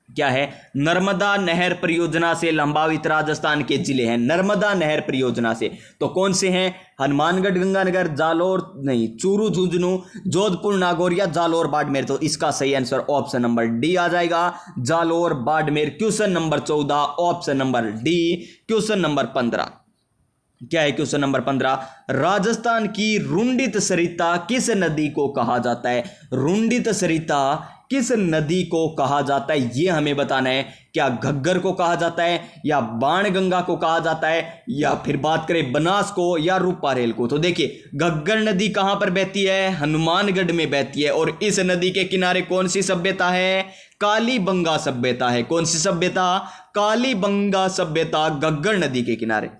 क्या है? नर्मदा नहर परियोजना से लंबावित राजस्थान के जिले हैं। नर्मदा नहर परियोजना से तो कौन से हैं? हनुमानगढ़, गंगानगर, जालोर नहीं, चूरू, झुंझुनू, जोधपुर, नागौर, या जालोर, बाड़मेर। तो इसका सही आंसर ऑप्शन नंबर डी आ जाएगा, Jalore, Barmer. Question number 14 option number D. Question number 15 क्या है? क्वेश्चन नंबर 15, राजस्थान की रुंडित सरिता किस नदी को कहा जाता है? रुंडित सरिता किस नदी को कहा जाता है ये हमें बताना है। क्या घग्गर को कहा जाता है, या बाणगंगा को कहा जाता है, या फिर बात करें बनास को या रूपारेल को। तो देखिए घग्गर नदी कहां पर बहती है, हनुमानगढ़ में बहती है। और इस नदी के किनारे कौन सी सभ्यता है, कालीबंगा सभ्यता है। कौन सी सभ्यता, कालीबंगा सभ्यता घग्गर नदी के किनारे।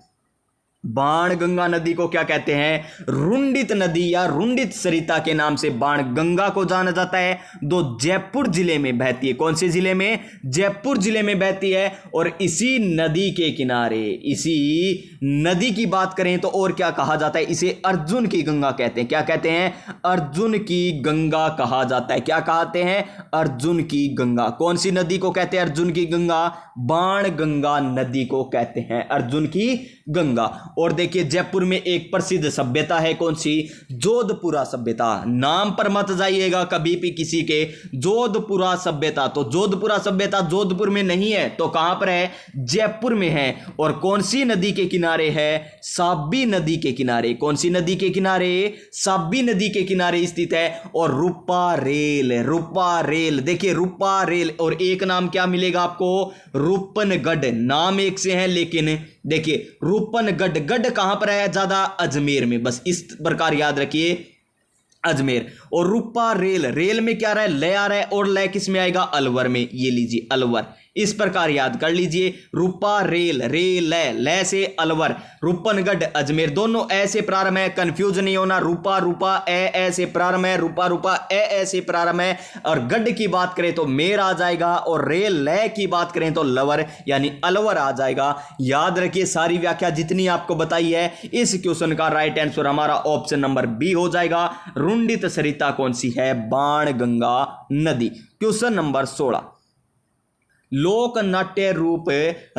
बाणगंगा नदी को क्या कहते हैं, रुंडित नदी या रुंडित सरिता के नाम से बाणगंगा को जाना जाता है। जो जयपुर जिले में बहती है। कौन से जिले में, जयपुर जिले में बहती है। और इसी नदी के किनारे, इसी नदी की बात करें तो और क्या कहा जाता है, इसे अर्जुन की गंगा कहते हैं। क्या कहते हैं, अर्जुन की गंगा कहा जाता है। क्या कहते हैं, अर्जुन की गंगा। कौन सी नदी को कहते हैं अर्जुन की गंगा, बाणगंगा नदी को कहते हैं अर्जुन की गंगा। और देखिए जयपुर में एक प्रसिद्ध सभ्यता है, कौन सी, जोधपुरा सभ्यता। नाम पर मत जाइएगा कभी भी किसी के, जोधपुरा सभ्यता। तो जोधपुरा सभ्यता जोधपुर में नहीं है, तो कहां पर है, जयपुर में है। और कौन सी नदी के किनारे है, साबी नदी के किनारे। कौन सी नदी के किनारे, साबी नदी के किनारे स्थित है। और रूपारेल, रूपारेल देखिए रूपारेल। और एक नाम क्या मिलेगा आपको, रूपनगढ़। नाम एक से है लेकिन देखिए रूपनगढ़, गढ़ कहां पर है ज्यादा, अजमेर में। बस इस प्रकार याद रखिए, अजमेर। और रूपारेल, रेल में क्या रहा है, लय आ रहा है। और लय किस में आएगा, अलवर में। ये लीजिए अलवर, इस प्रकार याद कर लीजिए। रूपारेल, रेल लय से अलवर, रूपनगढ़ अजमेर, दोनों ऐसे प्रारंभ है, कंफ्यूज नहीं होना। रूपा रूपा ए से प्रारंभ है, रूपा रूपा ए से प्रारंभ है। और गढ़ की बात करें तो मेर आ जाएगा, और रेल लय की बात करें तो लवर यानी अलवर आ जाएगा। याद रखिए सारी व्याख्या जितनी आपको बताई है, इस क्वेश्चन का राइट आंसर हमारा ऑप्शन नंबर बी हो जाएगा। रुंडित सरिता कौन सी है, बाणगंगा नदी। क्वेश्चन नंबर 16, लोक नाट्य रूप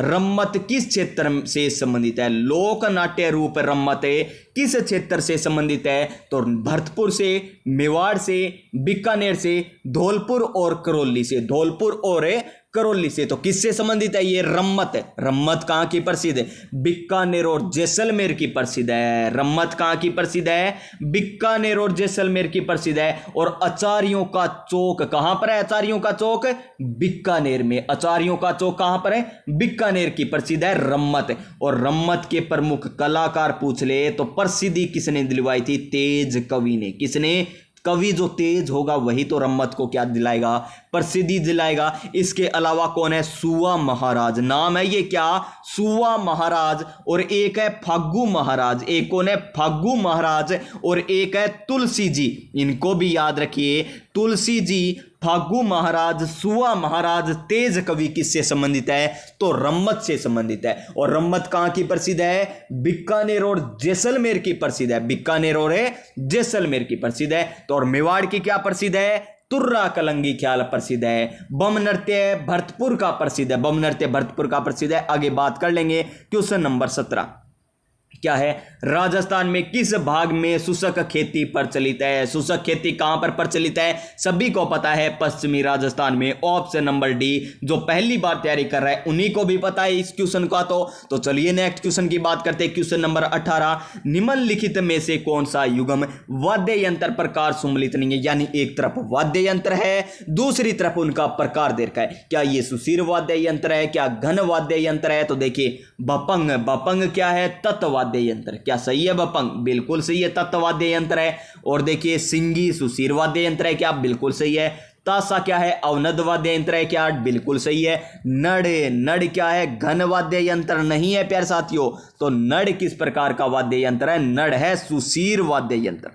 रम्मत किस क्षेत्र से संबंधित है। लोक नाट्य रूप रम्मत किस क्षेत्र से संबंधित है, तो भरतपुर से, मेवाड़ से, बीकानेर से, धौलपुर और करौली से। धौलपुर और करौली से। तो किससे संबंधित है ये, रम्मत। रम्मत कहां की प्रसिद्ध है, बीकानेर और जैसलमेर की प्रसिद्ध है। रम्मत कहां की प्रसिद्ध है, बीकानेर और जैसलमेर की प्रसिद्ध है। और आचार्यों का चौक कहां पर है, आचार्यों का चौक बीकानेर में। आचार्यों का चौक कहां पर है, बीकानेर की प्रसिद्ध है रम्मत। और रम्मत के प्रमुख कलाकार पूछ ले तो प्रसिद्धि किसने दिलवाई थी, तेज कवि ने। किसने, कवि जो तेज होगा वही तो रम्मत को क्या दिलाएगा, प्रसिद्धि दिलाएगा। इसके अलावा कौन है, सुवा महाराज। नाम है ये क्या, सुवा महाराज। और एक है फागू महाराज। एक कौन है, फागू महाराज। और एक है तुलसी जी। इनको भी याद रखिए, तुलसी जी, फागू महाराज, सुवा महाराज। तेज कवि किससे संबंधित है, तो रम्मत से संबंधित है। और रम्मत कहां की प्रसिद्ध है, बीकानेर और जैसलमेर की प्रसिद्ध है। बीकानेर और जैसलमेर की प्रसिद्ध है। तो और मेवाड़ की क्या प्रसिद्ध है, तुर्रा कलंगी ख्याल प्रसिद्ध है। बम नृत्य भरतपुर का प्रसिद्ध है। बम नृत्य भरतपुर का प्रसिद्ध है। आगे बात कर लेंगे। क्वेश्चन नंबर 17 क्या है, राजस्थान में किस भाग में शुष्क खेती प्रचलित है। शुष्क खेती कहां पर प्रचलित है, सभी को पता है, पश्चिमी राजस्थान में। Option number D. जो पहली बार तैयारी कर रहा है उन्हीं को भी पता है इस क्वेश्चन का। तो चलिए नेक्स्ट क्वेश्चन की बात करते हैं। क्वेश्चन नंबर 18, निम्नलिखित में से कौन सा युग्म वाद्य यंत्र प्रकार सम्मिलित नहीं है। यानी एक तरफ वाद्य यंत्र है, दूसरी तरफ उनका प्रकार दे रखा है। क्या ये सुशीर वाद्य यंत्र है, क्या घन वाद्य यंत्र है। तो देखिए बपंग, बपंग क्या है, तत्वाद्य यंत्र। क्या सही है, बपंग बिल्कुल सही है, तत्वाद्य यंत्र है। और देखिए सिंगी सुशीर वाद्य यंत्र है, क्या बिल्कुल सही है। तासा क्या है, अवनद वाद्य यंत्र है, क्या बिल्कुल सही है। नड़, नड़ क्या है, घन वाद्य यंत्र नहीं है प्यारे साथियों। तो नड़ किस प्रकार का वाद्य यंत्र है, नड़ है सुशीर वाद्य यंत्र।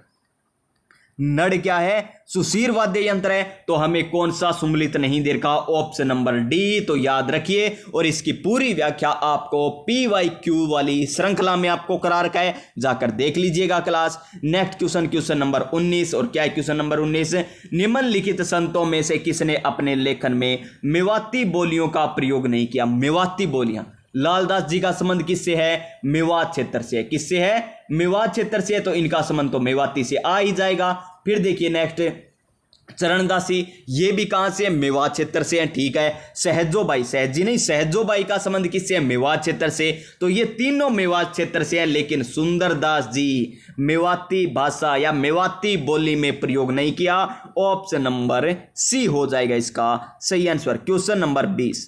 नड़ क्या है, सुशीर वाद्य यंत्र है। तो हमें कौन सा सम्मिलित नहीं दे रखा, ऑप्शन नंबर डी। तो याद रखिए, और इसकी पूरी व्याख्या आपको PYQ वाली श्रृंखला में आपको करा रखा है, जाकर देख लीजिएगा class. Next question, question number 19। और क्या है क्वेश्चन नंबर 19, निम्नलिखित संतों में से किसने अपने लेखन में मेवाती बोलियों का प्रयोग नहीं किया। मेवाती बोलियां, लालदास जी का संबंध किससे है, मेवात क्षेत्र से है। किससे है, मेवात क्षेत्र से है। तो इनका संबंध तो मेवाती से आ ही जाएगा। फिर देखिए नेक्स्ट, चरणदासी ये भी कहां से है? मेवात क्षेत्र से है, ठीक है। सहजोबाई, सहजी नहीं, सहजोबाई का संबंध किससे है? मेवात क्षेत्र से। तो ये तीनों मेवात क्षेत्र से है, लेकिन सुंदरदास जी मेवाती भाषा या मेवाती बोली में प्रयोग नहीं किया। ऑप्शन नंबर सी हो जाएगा इसका सही आंसर। क्वेश्चन नंबर 20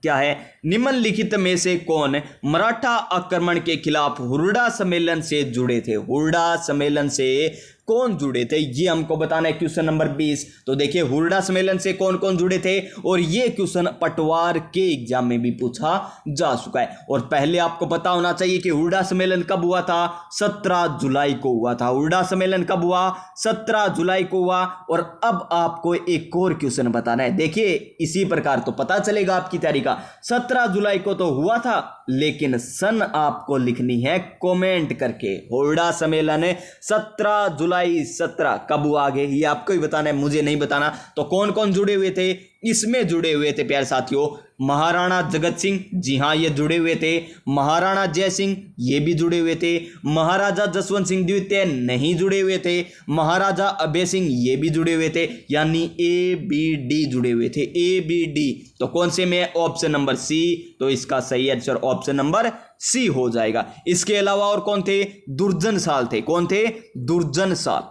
क्या है? निम्नलिखित में से कौन मराठा आक्रमण के खिलाफ हुरडा सम्मेलन से जुड़े थे? हुरडा सम्मेलन से कौन जुड़े थे ये हमको बताना है। Question number 20। तो देखिए हुरडा सम्मेलन से कौन कौन जुड़े थे, और ये क्वेश्चन पटवार के एग्जाम में भी पूछा जा चुका है। और पहले आपको पता होना चाहिए कि हुरडा सम्मेलन कब हुआ था? 17 जुलाई को हुआ था। हुरडा सम्मेलन कब हुआ? 17 जुलाई को हुआ। और अब आपको एक और क्वेश्चन बताना है। देखिए इसी प्रकार तो पता चलेगा आपकी तैयारी का। 17 जुलाई को तो हुआ था, लेकिन सन आपको लिखनी है कमेंट करके। हुरडा सम्मेलन 17 जुलाई 17 कब हुआ आगे ये आपको ही बताना है, मुझे नहीं बताना। तो कौन कौन जुड़े हुए थे? इसमें जुड़े हुए थे प्यारे साथियों महाराणा जगत सिंह, जी हां ये जुड़े हुए थे। महाराणा जय सिंह ये भी जुड़े हुए थे। महाराजा जसवंत सिंह द्वितीय नहीं जुड़े हुए थे। महाराजा अभय सिंह ये भी जुड़े हुए थे, यानी ए बी डी जुड़े हुए थे, ए बी डी। तो कौन से में? Option number C. तो इसका सही आंसर ऑप्शन नंबर सी हो जाएगा। इसके अलावा और कौन थे? दुर्जन साल थे। कौन थे? दुर्जन साल।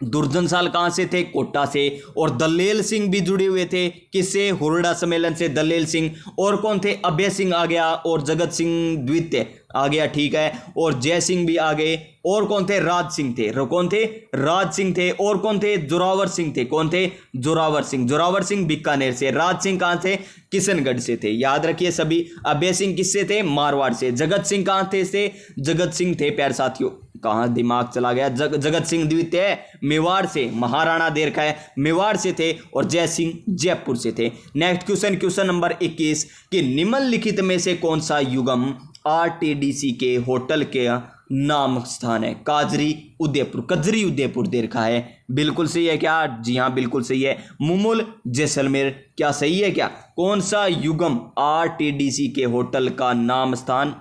दुर्जन साल कहां से थे? कोटा से। और दलेल सिंह भी जुड़े हुए थे किससे? हुरडा सम्मेलन से, दलेल सिंह। और कौन थे? अभय सिंह आ गया, और जगत सिंह द्वितीय आ गया, ठीक है। और जय सिंह भी आ गए। और कौन थे? राज सिंह थे। कौन थे? राज सिंह थे। और कौन थे? जोरावर सिंह थे। कौन थे? जोरावर सिंह। जोरावर सिंह बीकानेर से। राज सिंह कहां थे? किशनगढ़ से थे, याद रखिए सभी। अभय सिंह किससे थे? मारवाड़ से। जगत सिंह कहां थे? जगत सिंह थे प्यारे साथियों, कहां दिमाग चला गया, जगत सिंह द्वितीय मेवाड़ से। महाराणा दे रखा है, मेवाड़ से थे। और जय सिंह जयपुर से थे। नेक्स्ट क्वेश्चन, क्वेश्चन नंबर 21 कि निम्नलिखित में से कौन सा युगम आरटीडीसी के होटल के नाम स्थान है? काजरी उदयपुर, कजरी उदयपुर दे रखा है। बिल्कुल सही है क्या? जी हाँ बिल्कुल सही है। मुमुल जैसलमेर, क्या सही है क्या? कौन सा युगम आरटीडीसी के होटल का नाम स्थान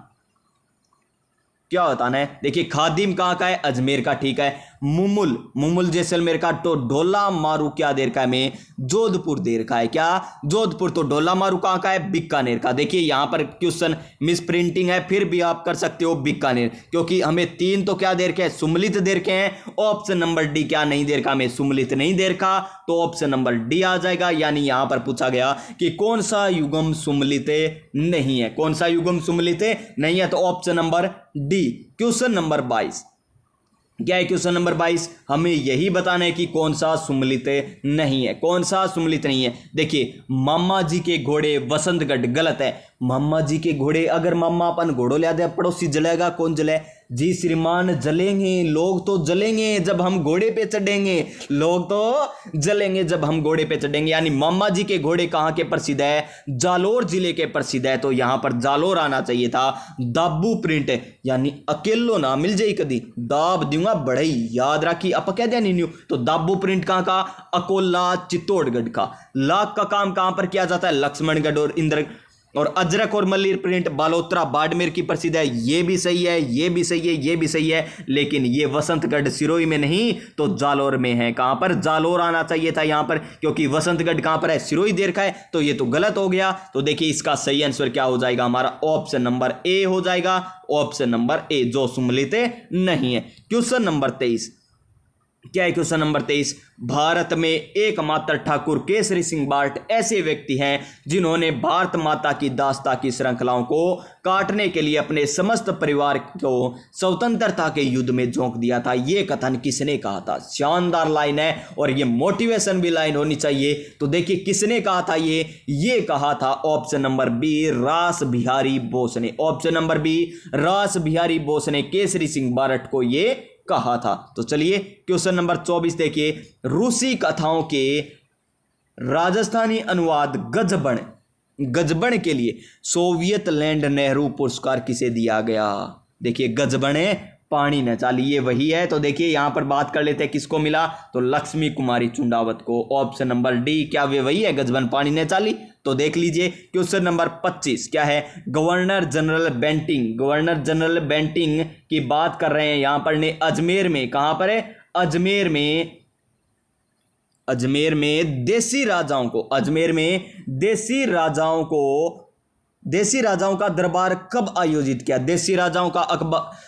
क्या बताना है? देखिए खादिम कहाँ का है? अजमेर का, ठीक है। मुमुल जैसलमेर का। तो ढोला मारू क्या दे रखा है? में जोधपुर दे रखा है, क्या? जोधपुर। तो ढोला मारू कहाँ का है? बीकानेर का। देखिए यहां पर क्वेश्चन मिस प्रिंटिंग है, फिर भी आप कर सकते हो बीकानेर, क्योंकि हमें 3 तो क्या दे रखे हैं? सुमलित दे रखे हैं। ऑप्शन नंबर डी क्या नहीं दे रखा? हमें सुमलित नहीं दे रखा, तो ऑप्शन नंबर डी आ जाएगा। यानी यहां पर पूछा गया कि कौन सा युगम सुमलित नहीं है? कौन सा युगम सुमलित नहीं है? तो option number D. Question number 22 क्या है? क्वेश्चन नंबर 22 हमें यही बताना है कि कौन सा सुमलित नहीं है। कौन सा सुमलित नहीं है? देखिए मामा जी के घोड़े वसंतगढ़, गलत है। मामा जी के घोड़े, अगर मामा अपन घोड़ो ले दे, पड़ोसी जलेगा, कौन जले? जी श्रीमान जलेंगे, लोग तो जलेंगे जब हम घोड़े पे चढ़ेंगे, लोग तो जलेंगे जब हम घोड़े पे चढ़ेंगे। यानी मामा जी के घोड़े कहाँ के प्रसिद्ध है? जालोर जिले के प्रसिद्ध है। तो यहां पर जालोर आना चाहिए था। दाबू प्रिंट, यानी अकेलो ना मिल जाए कदी दाब दूंगा बढ़ई, याद रखी आप कह दिया नहीं। तो दाबू प्रिंट कहाँ का? अकोला चित्तौड़गढ़ का। लाख का काम कहां पर किया जाता है? लक्ष्मणगढ़ और इंद्र। और अजरक और मल्लीर प्रिंट बालोतरा बाड़मेर की प्रसिद्ध है। ये भी सही है, ये भी सही है, ये भी सही है, लेकिन ये वसंतगढ़ सिरोही में नहीं तो जालोर में है। कहां पर? जालोर आना चाहिए था यहां पर, क्योंकि वसंतगढ़ कहां पर है? सिरोही दे रखा है, तो ये तो गलत हो गया। तो देखिए इसका सही आंसर क्या हो जाएगा? हमारा ऑप्शन नंबर ए हो जाएगा। ऑप्शन नंबर ए, जो सुमलित नहीं है। क्वेश्चन नंबर 23 क्या है? क्वेश्चन नंबर 23 भारत में एकमात्र ठाकुर केसरी सिंह बार्ट ऐसे व्यक्ति हैं जिन्होंने भारत माता की दास्ता की श्रृंखलाओं को काटने के लिए अपने समस्त परिवार को स्वतंत्रता के युद्ध में झोंक दिया था। यह कथन किसने कहा था? शानदार लाइन है और ये मोटिवेशन भी लाइन होनी चाहिए। तो देखिए किसने कहा था ये कहा था ऑप्शन नंबर बी, रास बिहारी बोस ने। ऑप्शन नंबर बी, रास बिहारी बोस ने केसरी सिंह बार्ट को ये कहा था। तो चलिए क्वेश्चन नंबर 24 देखिए, रूसी कथाओं के राजस्थानी अनुवाद गजबन के लिए सोवियत लैंड नेहरू पुरस्कार किसे दिया गया? देखिए गजबने पानी न चाली, ये वही है। तो देखिए यहां पर बात कर लेते हैं किसको मिला, तो लक्ष्मी कुमारी चुंडावत को। ऑप्शन नंबर डी, क्या वे वही है गजबन पानी न चाली? तो देख लीजिए क्वेश्चन नंबर 25 क्या है? गवर्नर जनरल बेंटिंग की बात कर रहे हैं यहां पर ने अजमेर में। कहां पर है? अजमेर में अजमेर में देसी राजाओं को, अजमेर में देसी राजाओं का दरबार कब आयोजित किया? देसी राजाओं का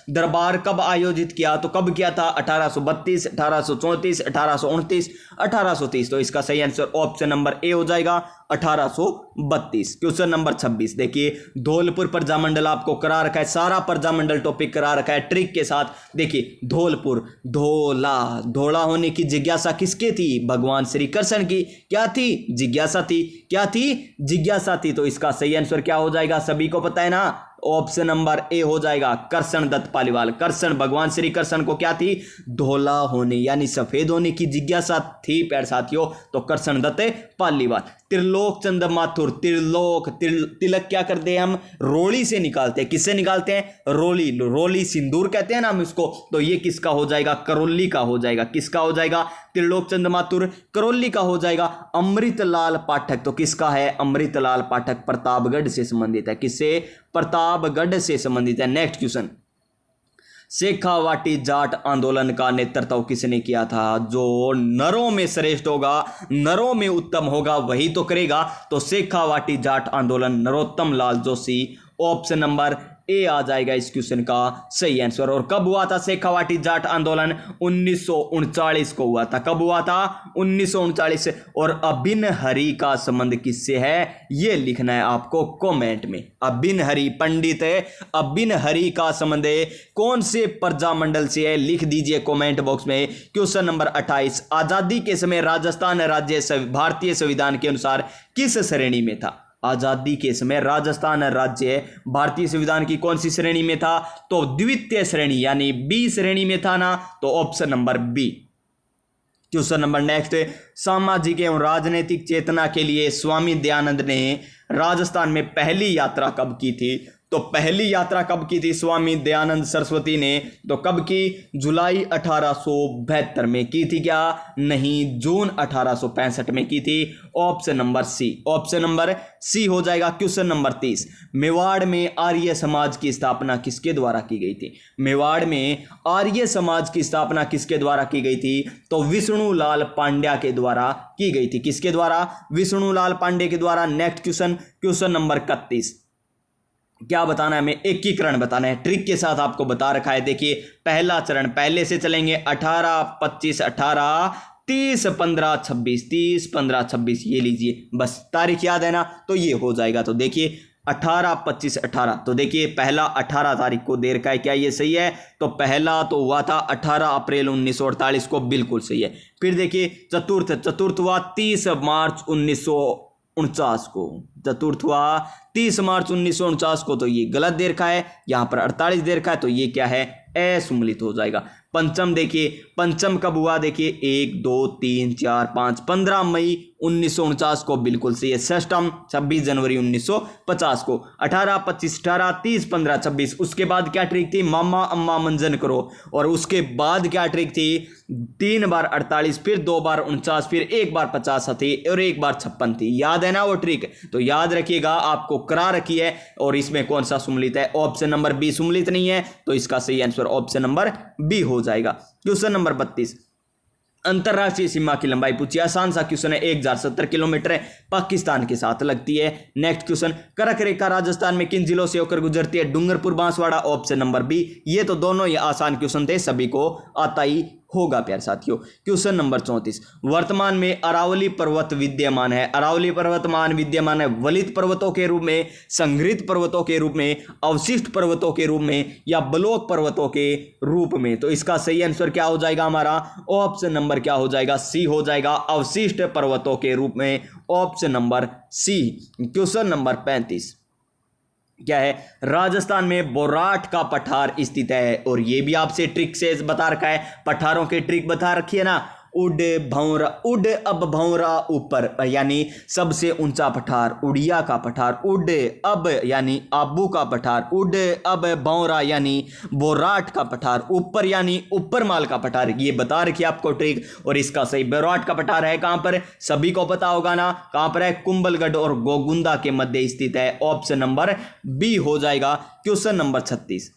दरबार कब आयोजित किया? तो कब किया था? 1832, 1834, 1829, 1830। तो इसका सही आंसर ऑप्शन नंबर ए हो जाएगा 1832। क्वेश्चन नंबर 26 देखिए, धौलपुर प्रजामंडल आपको करा रखा है, सारा प्रजामंडल टॉपिक करा रखा है ट्रिक के साथ। देखिए धौलपुर, धोला होने की जिज्ञासा किसके थी? भगवान श्री कृष्ण की। क्या थी? जिज्ञासा थी। क्या थी? जिज्ञासा थी। तो इसका सही आंसर क्या हो जाएगा? सभी को पता है ना, ऑप्शन नंबर ए हो जाएगा कृष्ण दत्त पालीवाल। कृष्ण, भगवान श्री कृष्ण को क्या थी? धोला होने यानी सफेद होने की जिज्ञासा थी प्यारे साथियों। तो कृष्ण दत्त पालीवाल। त्रिलोक चंद माथुर, तिलक क्या करते हैं हम? रोली से निकालते हैं। किससे निकालते हैं? रोली सिंदूर कहते हैं ना हम इसको। तो ये किसका हो जाएगा? करौली का हो जाएगा। किसका हो जाएगा? त्रिलोक चंद माथुर करौली का हो जाएगा। अमृतलाल पाठक, तो किसका है? अमृतलाल पाठक प्रतापगढ़ से संबंधित है। किससे? प्रतापगढ़ से संबंधित है। नेक्स्ट क्वेश्चन, शेखावाटी जाट आंदोलन का नेतृत्व किसने किया था? जो नरों में श्रेष्ठ होगा, नरों में उत्तम होगा, वही तो करेगा। तो शेखावाटी जाट आंदोलन नरोत्तम लाल जोशी, ऑप्शन नंबर ए आ जाएगा इस क्वेश्चन का सही आंसर। और कब हुआ था शेखावाटी जाट आंदोलन? 1939 को हुआ था। कब हुआ था? 1939। और अबिन हरि का संबंध किससे है? ये लिखना है आपको कमेंट में। अबिन हरि, पंडित अबिन हरि का संबंध कौन से प्रजामंडल से है? लिख दीजिए कमेंट बॉक्स में। क्वेश्चन नंबर 28, आजादी के समय राजस्थान राज्य भारतीय संविधान के अनुसार किस श्रेणी में था? आजादी के समय राजस्थान राज्य भारतीय संविधान की कौन सी श्रेणी में था? तो द्वितीय श्रेणी यानी बी श्रेणी में था ना। तो option number B. Question number next, सामाजिक एवं राजनीतिक चेतना के लिए स्वामी दयानंद ने राजस्थान में पहली यात्रा कब की थी? तो पहली यात्रा कब की थी स्वामी दयानंद सरस्वती ने? तो कब की? जुलाई 1872 में की थी क्या? नहीं, जून 1865 में की थी। Option number C. Option number C हो जाएगा। क्वेश्चन नंबर 30, मेवाड़ में आर्य समाज की स्थापना किसके द्वारा की गई थी? मेवाड़ में आर्य समाज की स्थापना किसके द्वारा की गई थी? तो विष्णुलाल पांड्या के द्वारा की गई थी। किसके द्वारा? विष्णुलाल पांडे के द्वारा। नेक्स्ट क्वेश्चन, क्वेश्चन नंबर 31, क्या बताना है हमें? एकीकरण बताना है। ट्रिक के साथ आपको बता रखा है। देखिए पहला चरण, पहले से चलेंगे 18, 25, 18, 30, 15, 26, 30, 15, 26 ये लीजिए, बस तारीख याद है ना, तो ये हो जाएगा। तो देखिए 18, 25, 18, तो देखिए पहला 18 तारीख को दे रखा है। क्या ये सही है? तो पहला तो हुआ था 18 अप्रैल 1948 को, बिल्कुल सही है। फिर देखिए चतुर्थ हुआ 30 मार्च 1949 को। चतुर्थ हुआ 30 मार्च 1949 को, तो ये गलत दे रखा है। यहाँ पर 48 दे रखा है, तो ये क्या है? असुमलित हो जाएगा। पंचम देखिए, पंचम कब हुआ? देखिए 1, 2, 3, 4, 5, 15 मई 1949 को, बिल्कुल सही है। षष्टम 26 जनवरी 1950 को। 18, 25, 18, 30, 15, 26। उसके बाद क्या ट्रिक थी? मामा अम्मा मंजन करो। और उसके बाद क्या ट्रिक थी? 3 बार 48, फिर 2 बार 49, फिर 1 बार 50 थी और 1 बार 56 थी। याद है ना वो ट्रिक? तो याद रखिएगा, आपको करा रखी है। और इसमें कौन सा सुमलित है? ऑप्शन नंबर बी सुमलित नहीं है। तो इसका सही आंसर ऑप्शन नंबर बी हो जाएगा। क्वेश्चन नंबर 32, अंतरराष्ट्रीय सीमा की लंबाई पूछी। आसान सा क्वेश्चन है। 1070 किलोमीटर है, पाकिस्तान के साथ लगती है। नेक्स्ट क्वेश्चन, कर्क रेखा राजस्थान में किन जिलों से होकर गुजरती है? Dungarpur, Banswara, option number B. ये तो दोनों ही आसान क्वेश्चन थे, सभी को आता ही होगा प्यारे साथियों। क्वेश्चन नंबर 34, वर्तमान में अरावली पर्वत विद्यमान है। अरावली पर्वतमान विद्यमान है वलित पर्वतों के रूप में, संग्रहित पर्वतों के रूप में, अवशिष्ट पर्वतों के रूप में, या ब्लॉक पर्वतों के रूप में। तो इसका सही आंसर क्या हो जाएगा हमारा? ऑप्शन नंबर क्या हो जाएगा? सी हो जाएगा, अवशिष्ट पर्वतों के रूप में। Option number C. Question number 35, क्या है? राजस्थान में बोराट का पठार स्थित है। और ये भी आपसे ट्रिक से बता रखा है, पठारों के ट्रिक बता रखी है ना। उड भौरा, उड अब भौरा ऊपर यानी सबसे ऊंचा पठार, उड़िया का पठार। उड अब यानी आबू का पठार। उड अब भौरा यानी बोराट का पठार। ऊपर यानी ऊपर माल का पठार। ये बता रखी आपको ट्रिक। और इसका सही बोराट का पठार है कहां पर? सभी को पता होगा ना, कहां पर है? कुंभलगढ़ और गोगुंदा के मध्य स्थित है। ऑप्शन नंबर बी हो जाएगा। क्वेश्चन नंबर 36,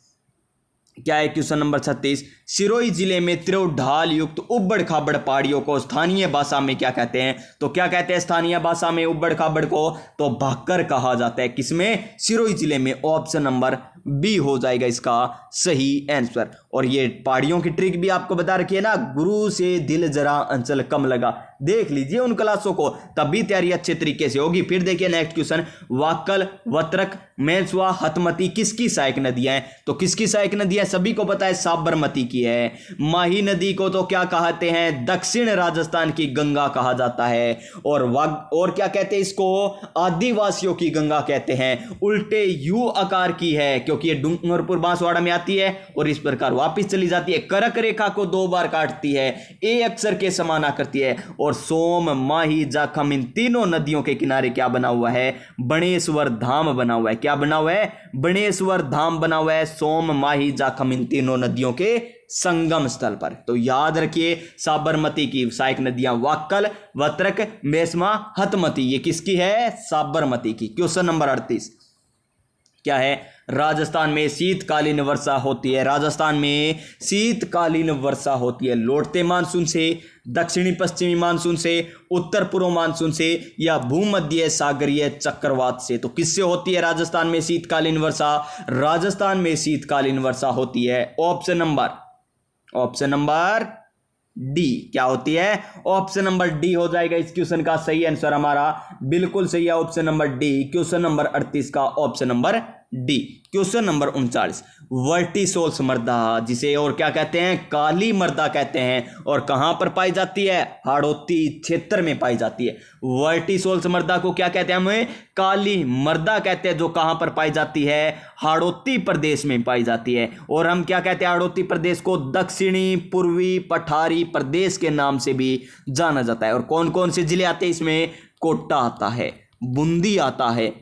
क्या है क्वेश्चन नंबर 36, सिरोही जिले में त्रिव ढाल युक्त उबड़ खाबड़ पहाड़ियों को स्थानीय भाषा में क्या कहते हैं? तो क्या कहते हैं स्थानीय भाषा में उबड़ खाबड़ को? तो भाकर कहा जाता है। किसमें? सिरोही जिले में। ऑप्शन नंबर बी हो जाएगा इसका सही आंसर। और ये पहाड़ियों की ट्रिक भी आपको बता रखी है ना, गुरु से दिल जरा अंचल कम लगा, देख लीजिए उन क्लासों को, तभी तैयारी अच्छे तरीके से होगी। फिर देखिए नेक्स्ट क्वेश्चन, वाक्कल, वत्रक, मेंसवा, हतमती किसकी सहायक नदियां हैं? तो किसकी सहायक नदियां? सभी को पता है साबरमती की है। माही नदी को तो क्या कहते हैं? दक्षिण राजस्थान की गंगा कहा जाता है। और क्या कहते हैं इसको? आदिवासियों की गंगा कहते हैं। उल्टे यू आकार की है क्योंकि ये डूंगरपुर बांसवाड़ा में आती है और इस प्रकार वापिस चली जाती है। करक रेखा को 2 बार काटती है, ए अक्षर के समान आकृति है। और सोम, माही, जाखम इन तीनों नदियों के किनारे क्या बना हुआ है? बणेश्वर धाम बना हुआ है। क्या बना हुआ है? बणेश्वर धाम बना हुआ है सोम, माही, जाखम इन तीनों नदियों के संगम स्थल पर। तो याद रखिए साबरमती की सहायक नदियां वाक्कल, वत्रक, मेस्मा, हतमती, ये किसकी है? साबरमती की। क्वेश्चन नंबर 38 क्या है? राजस्थान में शीतकालीन वर्षा होती है। राजस्थान में शीतकालीन वर्षा होती है लौटते मानसून से, दक्षिणी पश्चिमी मानसून से, उत्तर पूर्व मानसून से या भूमध्य सागरीय चक्रवात से। तो किससे होती है राजस्थान में शीतकालीन वर्षा? राजस्थान में शीतकालीन वर्षा होती है ऑप्शन नंबर डी। क्या होती है? ऑप्शन नंबर डी हो जाएगा इस क्वेश्चन का सही आंसर हमारा। बिल्कुल सही है option number D. Question number 38 का option number D. Question number 39, vertisols मृदा, जिसे और क्या कहते हैं? काली मृदा कहते हैं। और कहां पर पाई जाती है? हाड़ौती क्षेत्र में पाई जाती है। वर्टिसोल्स मृदा को क्या कहते हैं? हमें काली मृदा कहते हैं। जो कहां पर पाई जाती है? हाड़ौती प्रदेश में पाई जाती है। और हम क्या कहते हैं हाड़ौती प्रदेश को? दक्षिणी पूर्वी पठारी प्रदेश के नाम से भी जाना जाता है। और कौन कौन से जिले आते हैं इसमें? कोटा आता है, बूंदी आता है,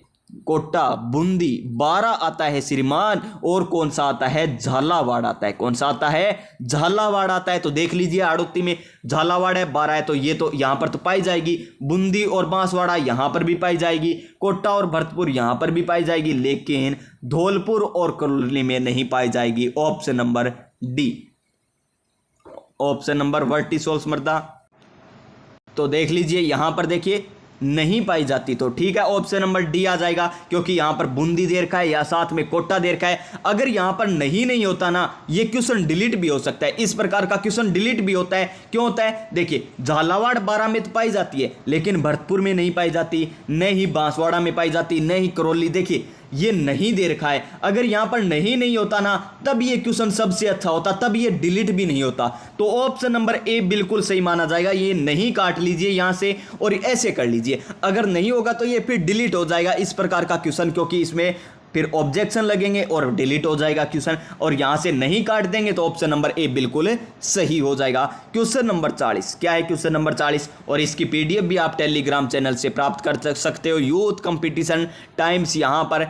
कोटा, बूंदी, 12 आता है श्रीमान। और कौन सा आता है? झालावाड़ आता है। कौन सा आता है? झालावाड़ आता है। तो देख लीजिए हाड़ौती में झालावाड़ है, 12 है, तो ये तो यहां पर तो पाई जाएगी। बूंदी और बांसवाड़ा यहां पर भी पाई जाएगी। कोटा और भरतपुर यहां पर भी पाई जाएगी, लेकिन धौलपुर और करौली में नहीं पाई जाएगी। Option number D, option number vertisols मृदा। तो देख लीजिए यहां पर देखिए नहीं पाई जाती, तो ठीक है ऑप्शन नंबर डी आ जाएगा, क्योंकि यहां पर बूंदी दे रखा है या साथ में कोटा दे रखा है। अगर यहां पर नहीं होता ना, ये क्वेश्चन डिलीट भी हो सकता है। इस प्रकार का क्वेश्चन डिलीट भी होता है। क्यों होता है? देखिए झालावाड़ 12 में तो पाई जाती है, लेकिन भरतपुर में नहीं पाई जाती, न ही बांसवाड़ा में पाई जाती, न ही करौली। देखिए ये नहीं दे रखा है। अगर यहां पर नहीं होता ना, तब ये क्वेश्चन सबसे अच्छा होता, तब ये डिलीट भी नहीं होता। तो ऑप्शन नंबर ए बिल्कुल सही माना जाएगा। ये नहीं काट लीजिए यहां से और ऐसे कर लीजिए। अगर नहीं होगा तो ये फिर डिलीट हो जाएगा इस प्रकार का क्वेश्चन, क्योंकि इसमें फिर ऑब्जेक्शन लगेंगे और डिलीट हो जाएगा क्वेश्चन। और यहां से नहीं काट देंगे तो ऑप्शन नंबर ए बिल्कुल सही हो जाएगा। क्वेश्चन नंबर 40 क्या है? क्वेश्चन नंबर 40 और इसकी पीडीएफ भी आप टेलीग्राम चैनल से प्राप्त कर सकते हो। यूथ कंपटीशन टाइम्स यहाँ पर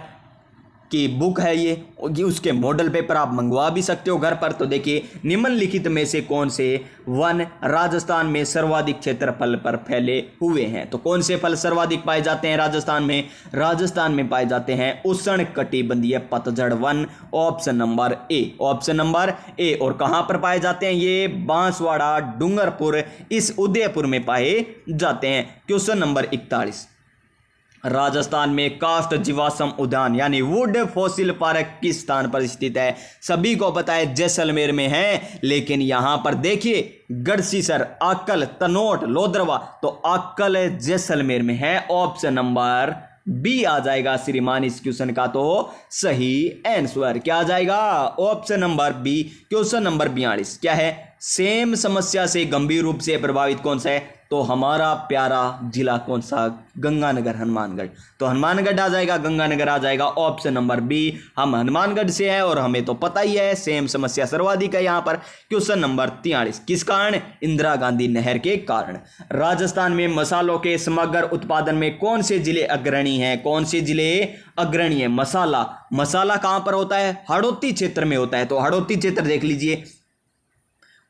की बुक है ये, उसके मॉडल पेपर आप मंगवा भी सकते हो घर पर। तो देखिए निम्नलिखित में से कौन से वन राजस्थान में सर्वाधिक क्षेत्रफल पर फैले हुए हैं? तो कौन से फल सर्वाधिक पाए जाते हैं राजस्थान में? राजस्थान में पाए जाते हैं उष्णकटिबंधीय पतझड़ वन। ऑप्शन नंबर ए, ऑप्शन नंबर ए। और कहां पर पाए जाते हैं ये? बांसवाड़ा, डूंगरपुर, इस उदयपुर में पाए जाते हैं। क्वेश्चन नंबर 41, राजस्थान में काष्ठ जीवाश्म उद्यान यानी वुड फॉसिल पार्क किस स्थान पर स्थित है? सभी को पता है जैसलमेर में है, लेकिन यहां पर देखिए गढ़सीसर, आक्कल, तनोट, लोदरवा, तो आक्कल जैसलमेर में है। ऑप्शन नंबर बी आ जाएगा श्रीमान इस क्वेश्चन का तो सही आंसर। क्या आ जाएगा? Option number B. Question number 42 क्या है? सेम समस्या से गंभीर रूप से प्रभावित कौन सा है? तो हमारा प्यारा जिला कौन सा? गंगानगर, हनुमानगढ़। तो हनुमानगढ़ आ जाएगा, गंगानगर आ जाएगा। Option number B. हम हनुमानगढ़ से हैं और हमें तो पता ही है सेम समस्या सर्वाधिक है यहाँ पर। क्वेश्चन नंबर 43 किस कारण? इंदिरा गांधी नहर के कारण। राजस्थान में मसालों के समग्र उत्पादन में कौन से जिले अग्रणी हैं? कौन से जिले अग्रणी है? मसाला कहां पर होता है? हाड़ौती क्षेत्र में होता है। तो हाड़ौती क्षेत्र देख लीजिए,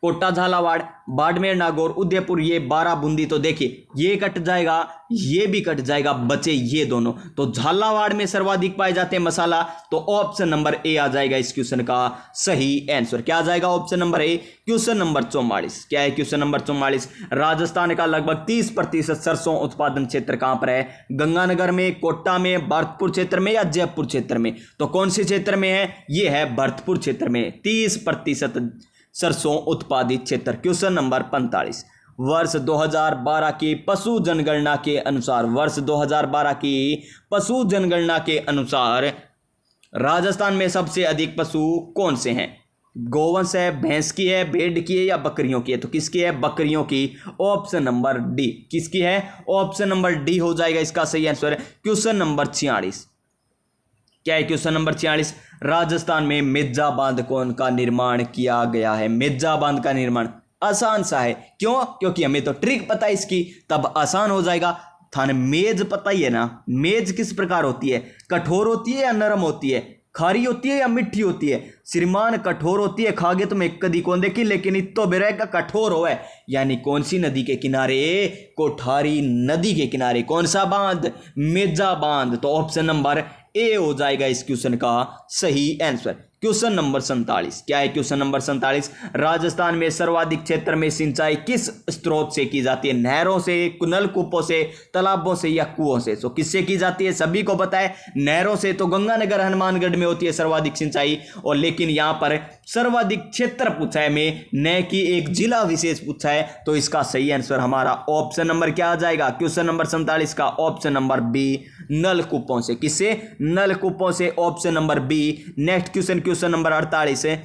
कोटा झालावाड़, बाड़मेर नागौर, उदयपुर, ये 12 बूंदी। तो देखिए ये कट जाएगा, ये भी कट जाएगा, बचे ये दोनों। तो झालावाड़ में सर्वाधिक पाए जाते हैं मसाला, तो ऑप्शन नंबर ए आ जाएगा इस क्वेश्चन का सही आंसर। क्या आ जाएगा ऑप्शन नंबर ए? Question number 44। क्या है क्वेश्चन नंबर 44? राजस्थान का लगभग 30% सरसों उत्पादन क्षेत्र कहां पर है? गंगानगर में, कोटा में, भरतपुर क्षेत्र में या जयपुर क्षेत्र में? तो कौन से क्षेत्र में है? ये है भरतपुर क्षेत्र में 30% सरसों उत्पादित क्षेत्र। Question number 45। वर्ष 2012 की पशु जनगणना के अनुसार, वर्ष 2012 की पशु जनगणना के अनुसार राजस्थान में सबसे अधिक पशु कौन से हैं? गोवंश है, भैंस की है, भेड़ की है या बकरियों की है? तो किसकी है? बकरियों की। Option number D. किसकी है? ऑप्शन नंबर डी हो जाएगा इसका सही आंसर। Question number 46। क्या है क्वेश्चन नंबर 46? राजस्थान में मिर्जा बांध कौन का निर्माण किया गया है? मिर्जा बांध का निर्माण आसान सा है। क्यों? क्योंकि हमें तो ट्रिक पता है इसकी, तब आसान हो जाएगा। थाने मेज पता ही है ना, मेज किस प्रकार होती है? कठोर होती है या नरम होती है? खारी होती है या मिठी होती है? श्रीमान कठोर होती है, खागे तो मैं कदी कौन देखी, लेकिन इतो बेरे का कठोर हो है। यानी कौन सी नदी के किनारे? कोठारी नदी के किनारे। कौन सा बांध? मिर्जा बांध। तो ऑप्शन नंबर ए हो जाएगा इस क्वेश्चन का सही आंसर। Question number 47। क्या है क्वेश्चन नंबर 47? राजस्थान में सर्वाधिक क्षेत्र में सिंचाई किस स्रोत से की जाती है? नहरों से, नलकूपों से, तालाबों से या कुओं से? तो किससे की जाती है? सभी को पता है, नहरों से तो गंगानगर हनुमानगढ़ में होती है सर्वाधिक सिंचाई, और लेकिन यहां पर सर्वाधिक क्षेत्र पूछा है में, न कि एक जिला विशेष पूछा है। तो इसका सही आंसर हमारा ऑप्शन नंबर क्या आ जाएगा? क्वेश्चन नंबर 47 का ऑप्शन नंबर बी, नलकूपों से। किससे? नलकूपों से। Option number B. Next question, question number 48 है।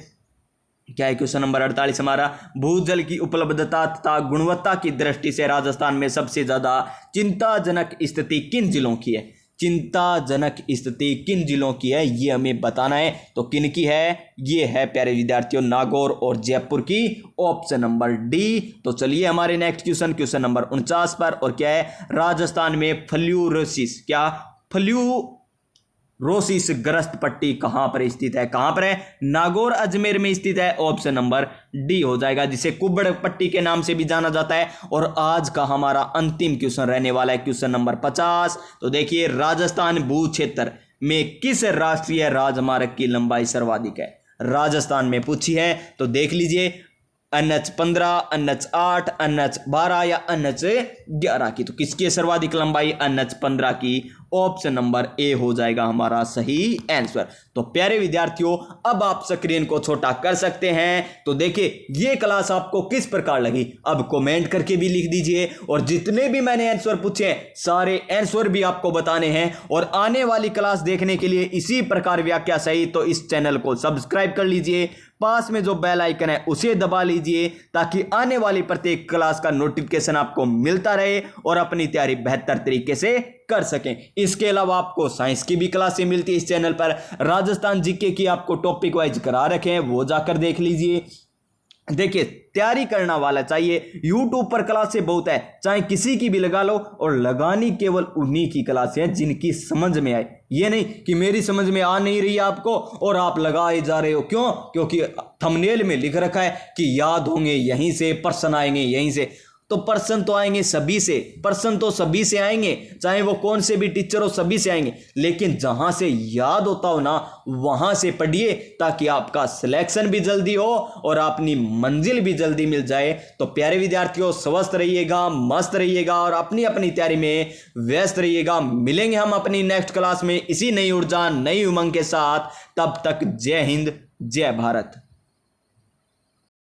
क्या है क्वेश्चन नंबर 48 हमारा? भूजल की उपलब्धता तथा गुणवत्ता की दृष्टि से राजस्थान में सबसे ज्यादा चिंताजनक स्थिति किन जिलों की है? चिंताजनक स्थिति किन जिलों की है ये हमें बताना है। तो किन की है? ये है प्यारे विद्यार्थियों नागौर और जयपुर की। Option number D. तो चलिए हमारे नेक्स्ट क्वेश्चन, क्वेश्चन नंबर 49 पर। और क्या है? राजस्थान में फ्लूरोसिस, क्या फ्लूरोसिस ग्रस्त पट्टी कहां पर स्थित है? कहां पर है? नागौर अजमेर में स्थित है। ऑप्शन नंबर डी हो जाएगा, जिसे कुब्बड़ पट्टी के नाम से भी जाना जाता है। और आज का हमारा अंतिम क्वेश्चन रहने वाला है क्वेश्चन नंबर 50। तो देखिए राजस्थान भू क्षेत्र में किस राष्ट्रीय राजमार्ग की लंबाई सर्वाधिक है? राजस्थान में पूछी है, तो देख लीजिए NH15, NH8, NH12 या NH11 की। तो किसकी है सर्वाधिक लंबाई? NH15 की। ऑप्शन नंबर ए हो जाएगा हमारा सही आंसर। तो प्यारे विद्यार्थियों अब आप स्क्रीन को छोटा कर सकते हैं। तो देखिए ये क्लास आपको किस प्रकार लगी अब कमेंट करके भी लिख दीजिए, और जितने भी मैंने आंसर पूछे सारे आंसर भी आपको बताने हैं। और आने वाली क्लास देखने के लिए इसी प्रकार व्याख्या सही तो इस चैनल को सब्सक्राइब कर लीजिए, पास में जो बेल आइकन है उसे दबा लीजिए, ताकि आने वाली प्रत्येक क्लास का नोटिफिकेशन आपको मिलता रहे और अपनी तैयारी बेहतर तरीके से कर सकें। इसके अलावा आपको साइंस की भी क्लासें मिलती है इस चैनल पर। राजस्थान जीके की आपको टॉपिक वाइज करा रखे हैं, वो जाकर देख लीजिए। देखिए तैयारी करना वाला चाहिए, यूट्यूब पर क्लासें बहुत है, चाहे किसी की भी लगा लो, और लगानी केवल उन्हीं की क्लासें हैं जिनकी समझ में आए। ये नहीं कि मेरी समझ में आ नहीं रही आपको और आप लगाए जा रहे हो। क्यों? क्योंकि थंबनेल में लिख रखा है कि याद होंगे यहीं से, प्रश्न आएंगे यहीं से। तो प्रश्न तो आएंगे सभी से, प्रश्न तो सभी से आएंगे, चाहे वो कौन से भी टीचर हो, सभी से आएंगे। लेकिन जहां से याद होता हो ना वहां से पढ़िए, ताकि आपका सिलेक्शन भी जल्दी हो और अपनी मंजिल भी जल्दी मिल जाए। तो प्यारे विद्यार्थियों स्वस्थ रहिएगा, मस्त रहिएगा और अपनी अपनी तैयारी में व्यस्त रहिएगा। मिलेंगे हम अपनी नेक्स्ट क्लास में इसी नई ऊर्जा, नई उमंग के साथ। तब तक जय हिंद, जय भारत।